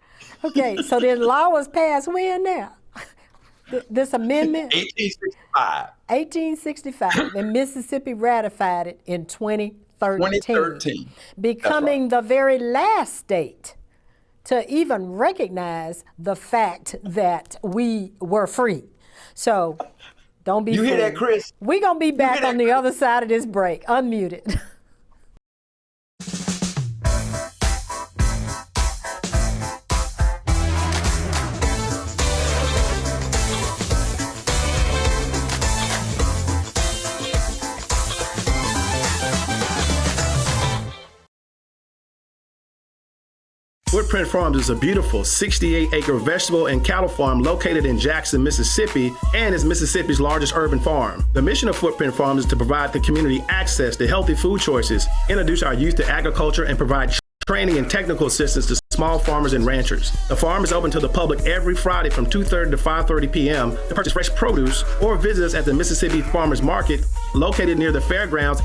Okay, so the law was passed when now? This amendment? 1865. 1865, and Mississippi ratified it in 2013. 2013. Becoming the very last state to even recognize the fact that we were free. So don't be You fooled. hear that, Chris? We're going to be back on the other side of this break. Unmuted. Footprint Farms is a beautiful 68-acre vegetable and cattle farm located in Jackson, Mississippi, and is Mississippi's largest urban farm. The mission of Footprint Farms is to provide the community access to healthy food choices, introduce our youth to agriculture, and provide training and technical assistance to small farmers and ranchers. The farm is open to the public every Friday from 2:30 to 5:30 p.m. to purchase fresh produce or visit us at the Mississippi Farmers Market located near the fairgrounds.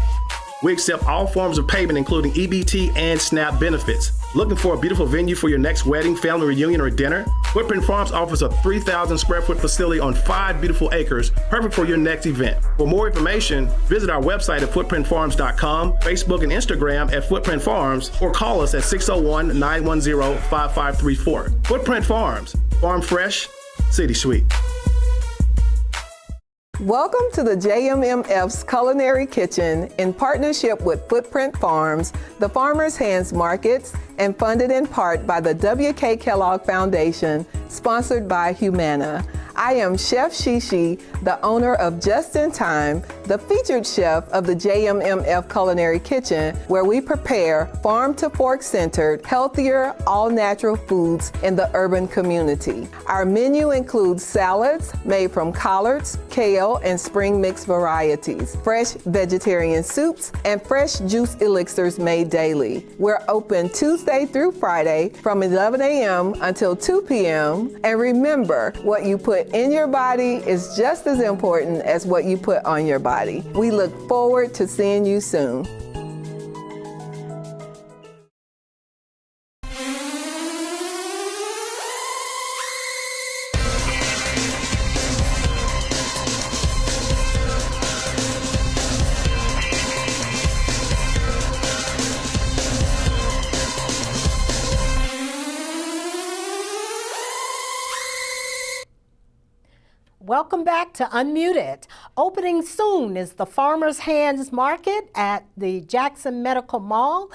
We accept all forms of payment, including EBT and SNAP benefits. Looking for a beautiful venue for your next wedding, family reunion, or dinner? Footprint Farms offers a 3,000 square foot facility on 5 beautiful acres, perfect for your next event. For more information, visit our website at footprintfarms.com, Facebook and Instagram at Footprint Farms, or call us at 601-910-5534. Footprint Farms, farm fresh, city sweet. Welcome to the JMMF's Culinary Kitchen in partnership with Footprint Farms, the Farmers' Hands Markets, and funded in part by the W.K. Kellogg Foundation, sponsored by Humana. I am Chef Shishi, the owner of Just in Time, the featured chef of the JMMF Culinary Kitchen, where we prepare farm-to-fork centered, healthier, all-natural foods in the urban community. Our menu includes salads made from collards, kale, and spring mix varieties, fresh vegetarian soups, and fresh juice elixirs made daily. We're open Tuesday through Friday from 11 a.m. until 2 p.m. And remember, what you put in your body is just as important as what you put on your body. We look forward to seeing you soon. Welcome back to Unmuted. Opening soon is the Farmers' Hands Market at the Jackson Medical Mall.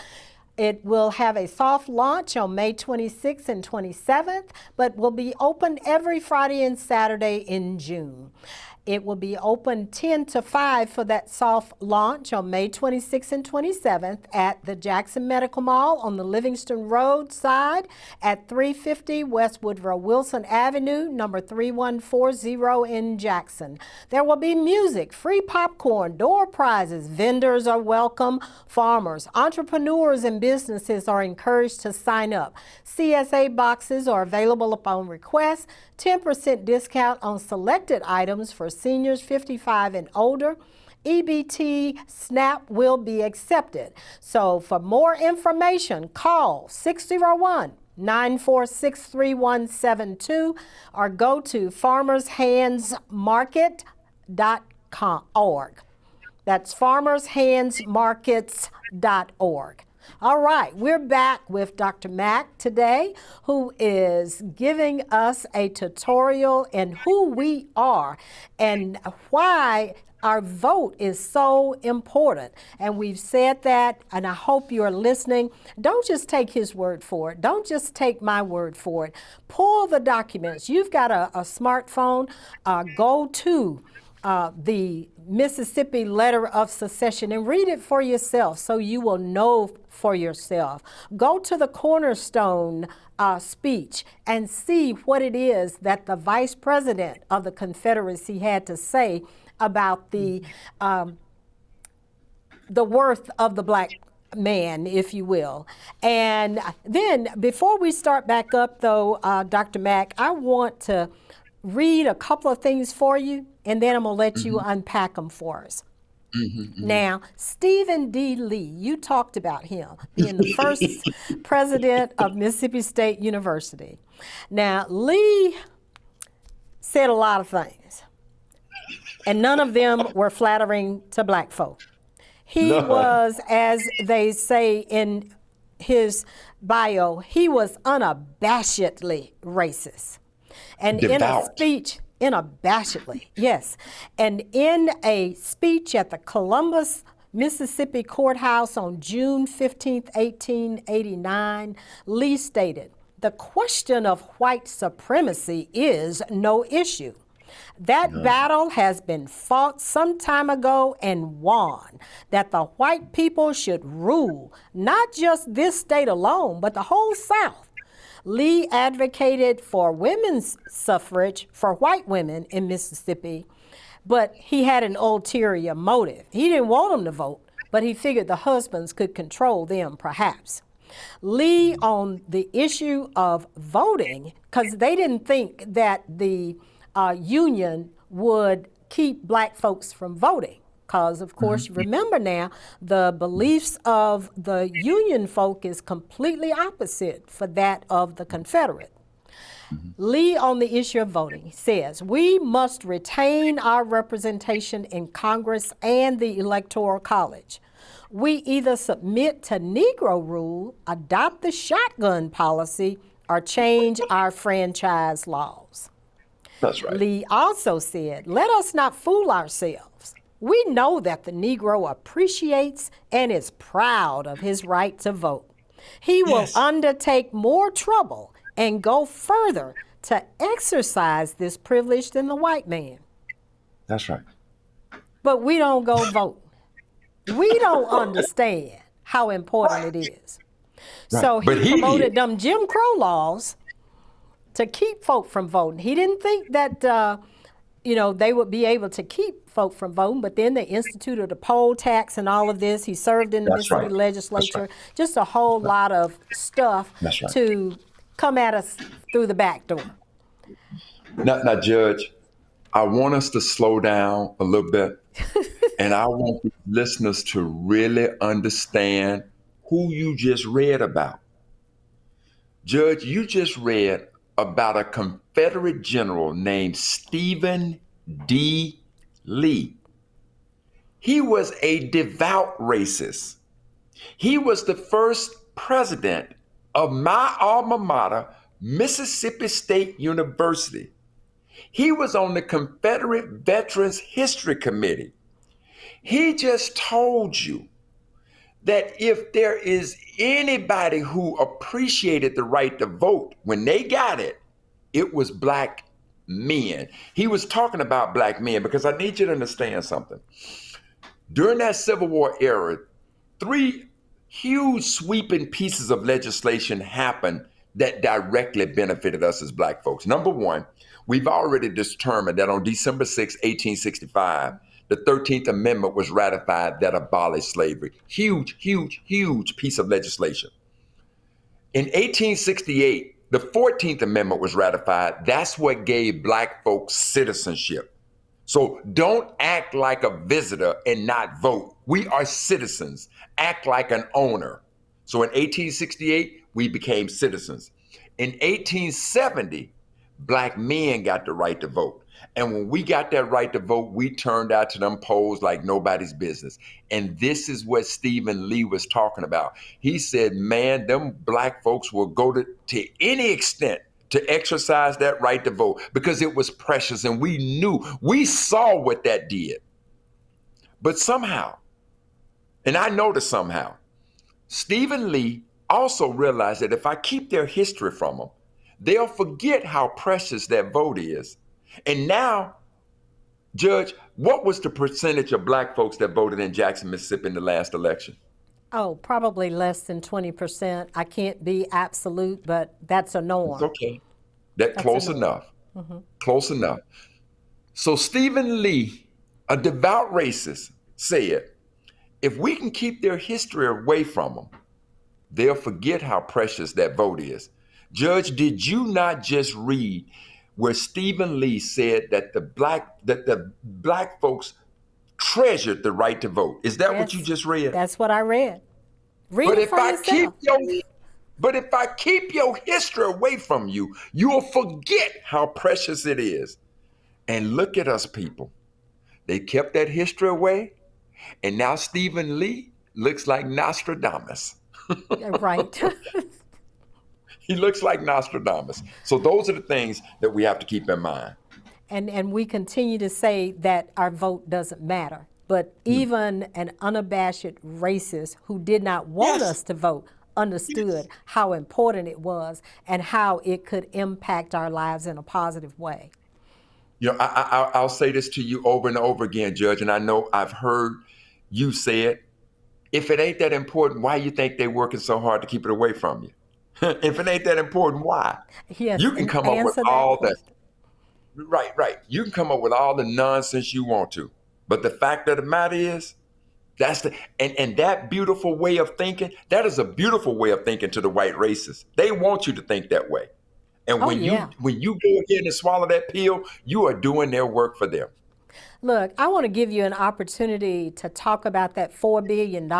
It will have a soft launch on May 26th and 27th, but will be open every Friday and Saturday in June. It will be open 10 to 5 for that soft launch on May 26th and 27th at the Jackson Medical Mall on the Livingston Road side at 350 West Woodrow Wilson Avenue, number 3140 in Jackson. There will be music, free popcorn, door prizes, vendors are welcome, farmers, entrepreneurs, and businesses are encouraged to sign up. CSA boxes are available upon request, 10% discount on selected items for seniors 55 and older. EBT SNAP will be accepted. So for more information, call 601-946-3172 or go to farmershandsmarket.org. That's farmershandsmarkets.org. All right, we're back with Dr. Mack today, who is giving us a tutorial in who we are and why our vote is so important. And we've said that, and I hope you're listening. Don't just take his word for it. Don't just take my word for it. Pull the documents. You've got a smartphone. Go to the Mississippi Letter of Secession and read it for yourself so you will know for yourself. Go to the Cornerstone speech and see what it is that the Vice President of the Confederacy had to say about the worth of the black man, if you will. And then before we start back up, though, Dr. Mack, I want to read a couple of things for you, and then I'm going to let you unpack them for us. Now, Stephen D. Lee, you talked about him being the first president of Mississippi State University. Now, Lee said a lot of things, and none of them were flattering to black folk. He was, as they say in his bio, he was unabashedly racist. And Devout. in a speech, unabashedly, yes. And in a speech at the Columbus, Mississippi courthouse on June 15, 1889, Lee stated, "The question of white supremacy is no issue. That battle has been fought some time ago and won, that the white people should rule, not just this state alone, but the whole South." Lee advocated for women's suffrage for white women in Mississippi, but he had an ulterior motive. He didn't want them to vote, but he figured the husbands could control them, perhaps. Lee, on the issue of voting, because they didn't think that the Union would keep black folks from voting. Because, of course, remember now, the beliefs of the Union folk is completely opposite for that of the Confederate. Lee, on the issue of voting, says, "We must retain our representation in Congress and the Electoral College. We either submit to Negro rule, adopt the shotgun policy, or change our franchise laws." That's right. Lee also said, "Let us not fool ourselves. We know that the Negro appreciates and is proud of his right to vote. He will undertake more trouble and go further to exercise this privilege than the white man." That's right. But we don't go vote. We don't understand how important it is. Right. So But he he promoted did. them Jim Crow laws to keep folk from voting. He didn't think that they would be able to keep folk from voting, but then they instituted a poll tax and all of this. He served in the That's Mississippi right. legislature, That's just a whole lot of stuff That's right. to come at us through the back door. Now, Judge, I want us to slow down a little bit, and I want the listeners to really understand who you just read about. Judge, you just read about a Confederate general named Stephen D. Lee. He was a devout racist. He was the first president of my alma mater, Mississippi State University. He was on the Confederate Veterans History Committee. He just told you that if there is anybody who appreciated the right to vote when they got it, it was black men. He was talking about black men because I need you to understand something. During that Civil War era, 3 huge sweeping pieces of legislation happened that directly benefited us as black folks. Number one, we've already determined that on December 6, 1865, the 13th Amendment was ratified that abolished slavery. Huge, huge, huge piece of legislation. In 1868, the 14th Amendment was ratified. That's what gave black folks citizenship. So don't act like a visitor and not vote. We are citizens. Act like an owner. So in 1868, we became citizens. In 1870, black men got the right to vote. And when we got that right to vote, we turned out to them polls like nobody's business. And this is what Stephen Lee was talking about. He said, man, them black folks will go to any extent to exercise that right to vote because it was precious. And we saw what that did. But somehow, and I know that somehow, Stephen Lee also realized that if I keep their history from them, they'll forget how precious that vote is. And now, Judge, what was the percentage of black folks that voted in Jackson, Mississippi in the last election? Oh, probably less than 20%. I can't be absolute, but that's a norm. It's okay. That's close enough. Mm-hmm. Close enough. So Stephen Lee, a devout racist, said, if we can keep their history away from them, they'll forget how precious that vote is. Judge, did you not just read where Stephen Lee said that the black folks treasured the right to vote? Is that what you Yes, just read? that's what I read. Read But it if for I keep yourself. your history away from you, you'll forget how precious it is. And look at us people. They kept that history away, and now Stephen Lee looks like Nostradamus. Right. He looks like Nostradamus. So those are the things that we have to keep in mind. And we continue to say that our vote doesn't matter. But even an unabashed racist who did not want Yes. us to vote understood how important it was and how it could impact our lives in a positive way. You know, I'll say this to you over and over again, Judge, and I know I've heard you say it. If it ain't that important, why you think they're working so hard to keep it away from you? If it ain't that important, why? Yes, You can and come up with answer that all that. question. Right. You can come up with all the nonsense you want to. But the fact of the matter is, and that beautiful way of thinking, that is a beautiful way of thinking to the white racists. They want you to think that way. And Oh, when yeah. you go ahead and swallow that pill, you are doing their work for them. Look, I want to give you an opportunity to talk about that $4 billion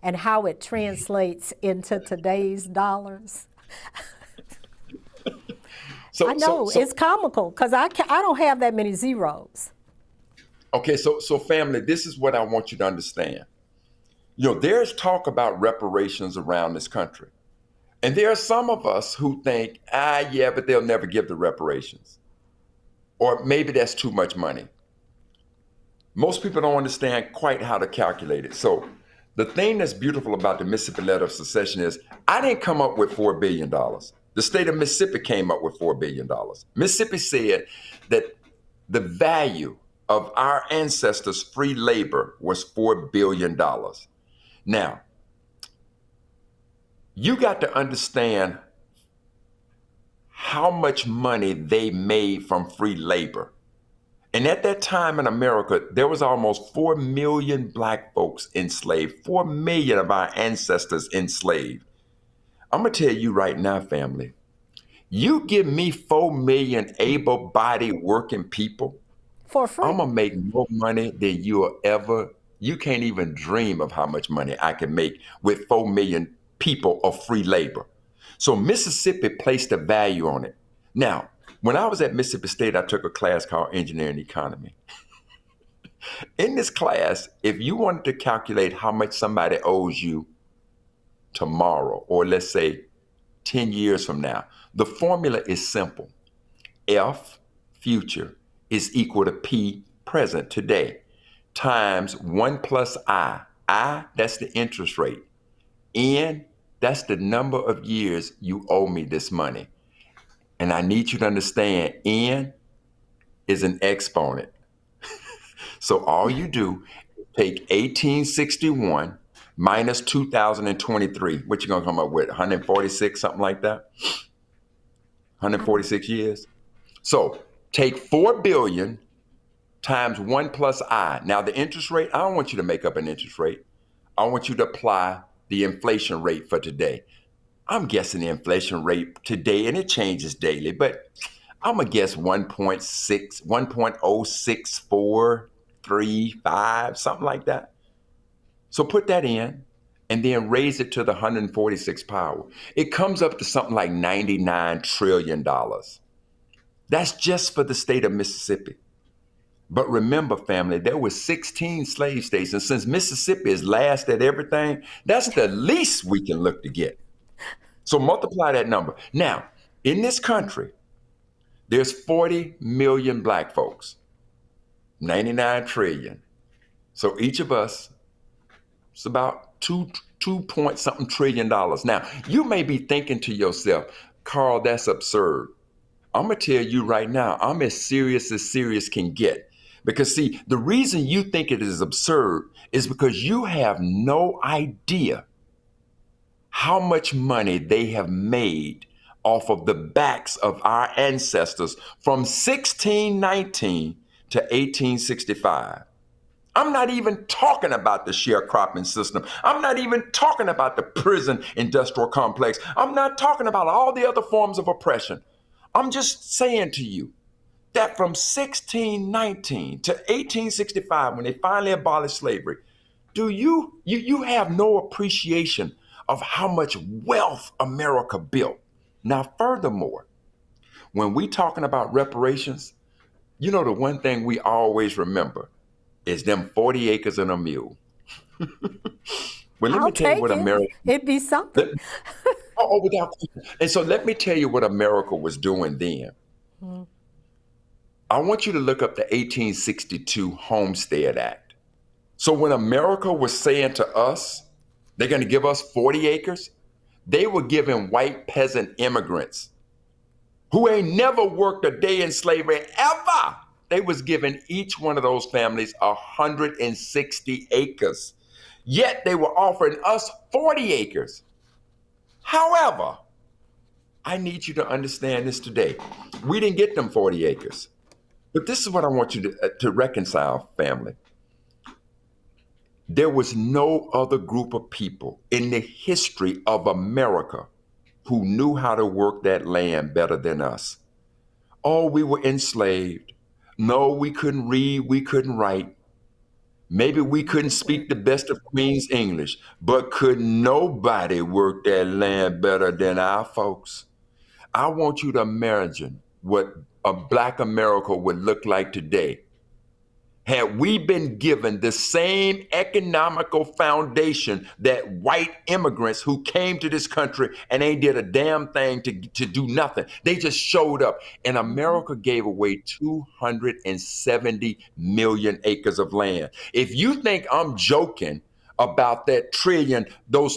and how it translates into today's dollars. So I know, it's comical because I don't have that many zeros. okay, so family, this is what I want you to understand. You know, there's talk about reparations around this country. And there are some of us who think, yeah, but they'll never give the reparations. Or maybe that's too much money. Most people don't understand quite how to calculate it. So the thing that's beautiful about the Mississippi Letter of Secession is I didn't come up with $4 billion. The state of Mississippi came up with $4 billion. Mississippi said that the value of our ancestors' free labor was $4 billion. Now, you got to understand how much money they made from free labor. And at that time in America, there was almost 4 million black folks enslaved, 4 million of our ancestors enslaved. I'm going to tell you right now, family, you give me 4 million able-bodied working people, For free. I'm going to make more money than you can't even dream of how much money I can make with 4 million people of free labor. So Mississippi placed a value on it. Now, when I was at Mississippi State, I took a class called Engineering Economy. In this class, if you wanted to calculate how much somebody owes you tomorrow, or let's say 10 years from now, the formula is simple. F, future, is equal to P, present, today, times 1 plus I. I, that's the interest rate. N, that's the number of years you owe me this money. And I need you to understand, N is an exponent. So all you do is take 1861 minus 2023. What you gonna come up with? 146, something like that? 146 years? So take 4 billion times 1 plus I. Now the interest rate, I don't want you to make up an interest rate. I want you to apply the inflation rate for today. I'm guessing the inflation rate today, and it changes daily, but I'm gonna guess 1.064335, something like that. So put that in and then raise it to the 146 power. It comes up to something like $99 trillion. That's just for the state of Mississippi. But remember, family, there were 16 slave states, and since Mississippi is last at everything, that's the least we can look to get. So multiply that number. Now, in this country, there's 40 million black folks, 99 trillion. So each of us, it's about two point something trillion dollars. Now, you may be thinking to yourself, Carl, that's absurd. I'm gonna tell you right now, I'm as serious can get. Because see, the reason you think it is absurd is because you have no idea how much money they have made off of the backs of our ancestors from 1619 to 1865. I'm not even talking about the sharecropping system. I'm not even talking about the prison industrial complex. I'm not talking about all the other forms of oppression. I'm just saying to you that from 1619 to 1865, when they finally abolished slavery, do you have no appreciation of how much wealth America built? Now, furthermore, when we talking about reparations, you know, the one thing we always remember is them 40 acres and a mule. Well, let me I'll tell you take what it. America. It'd be something. Without question. And so let me tell you what America was doing then. I want you to look up the 1862 Homestead Act. So when America was saying to us, they're going to give us 40 acres, they were giving white peasant immigrants who ain't never worked a day in slavery ever. They was giving each one of those families 160 acres. Yet they were offering us 40 acres. However, I need you to understand this today. We didn't get them 40 acres. But this is what I want you to reconcile, family. There was no other group of people in the history of America who knew how to work that land better than us. Oh, we were enslaved. No, we couldn't read, we couldn't write. Maybe we couldn't speak the best of Queen's English, but could nobody work that land better than our folks? I want you to imagine what a Black America would look like today had we been given the same economical foundation that white immigrants who came to this country and they did a damn thing to do nothing. They just showed up, and America gave away 270 million acres of land. If you think I'm joking about those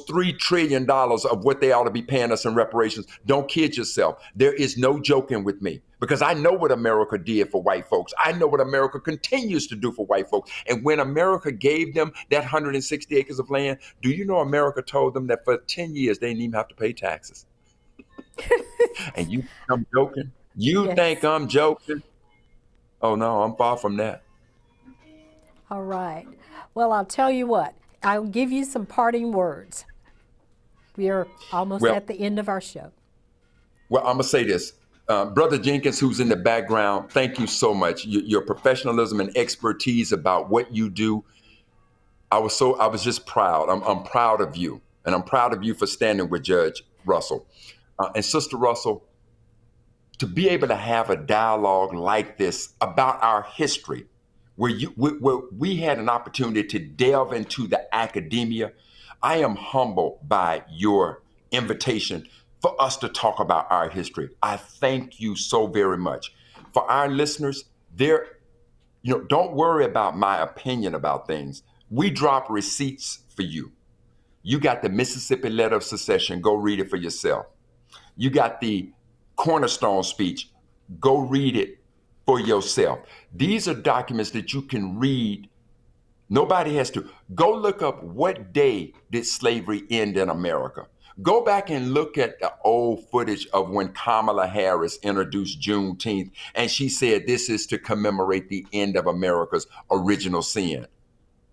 $3 trillion of what they ought to be paying us in reparations, don't kid yourself. There is no joking with me, because I know what America did for white folks. I know what America continues to do for white folks. And when America gave them that 160 acres of land, do you know America told them that for 10 years they didn't even have to pay taxes? And you think I'm joking? You Yes. think I'm joking? Oh no, I'm far from that. All right. Well, I'll tell you what. I'll give you some parting words. We are almost at the end of our show. Well, I'm going to say this. Brother Jenkins, who's in the background, thank you so much. Your professionalism and expertise about what you do. I was just proud. I'm proud of you. And I'm proud of you for standing with Judge Russell. And Sister Russell, to be able to have a dialogue like this about our history, where we had an opportunity to delve into the academia, I am humbled by your invitation for us to talk about our history. I thank you so very much. For our listeners, don't worry about my opinion about things. We drop receipts for you. You got the Mississippi Letter of Secession. Go read it for yourself. You got the Cornerstone speech. Go read it for yourself. These are documents that you can read. Nobody has to. Go look up, what day did slavery end in America? Go back and look at the old footage of when Kamala Harris introduced Juneteenth, and she said this is to commemorate the end of America's original sin.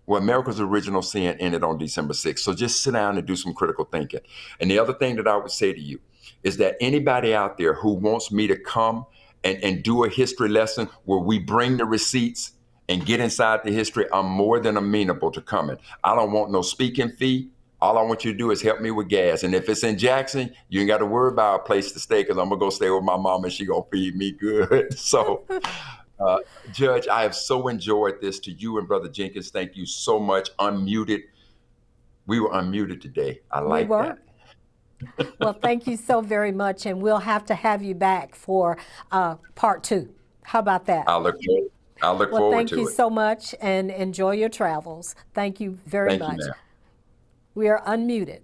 Well, America's original sin ended on December 6th. So just sit down and do some critical thinking. And the other thing that I would say to you is that anybody out there who wants me to come and do a history lesson where we bring the receipts and get inside the history, I'm more than amenable to coming. I don't want no speaking fee. All I want you to do is help me with gas. And if it's in Jackson, you ain't got to worry about a place to stay, because I'm going to go stay with my mom and she going to feed me good. So, Judge, I have so enjoyed this. To you and Brother Jenkins, thank you so much. Unmuted. We were unmuted today. I like that. Well, thank you so very much, and we'll have to have you back for part 2. How about that? I'll look forward to it. Well, thank you so much, and enjoy your travels. Thank you very much. Thank you, ma'am. We are unmuted.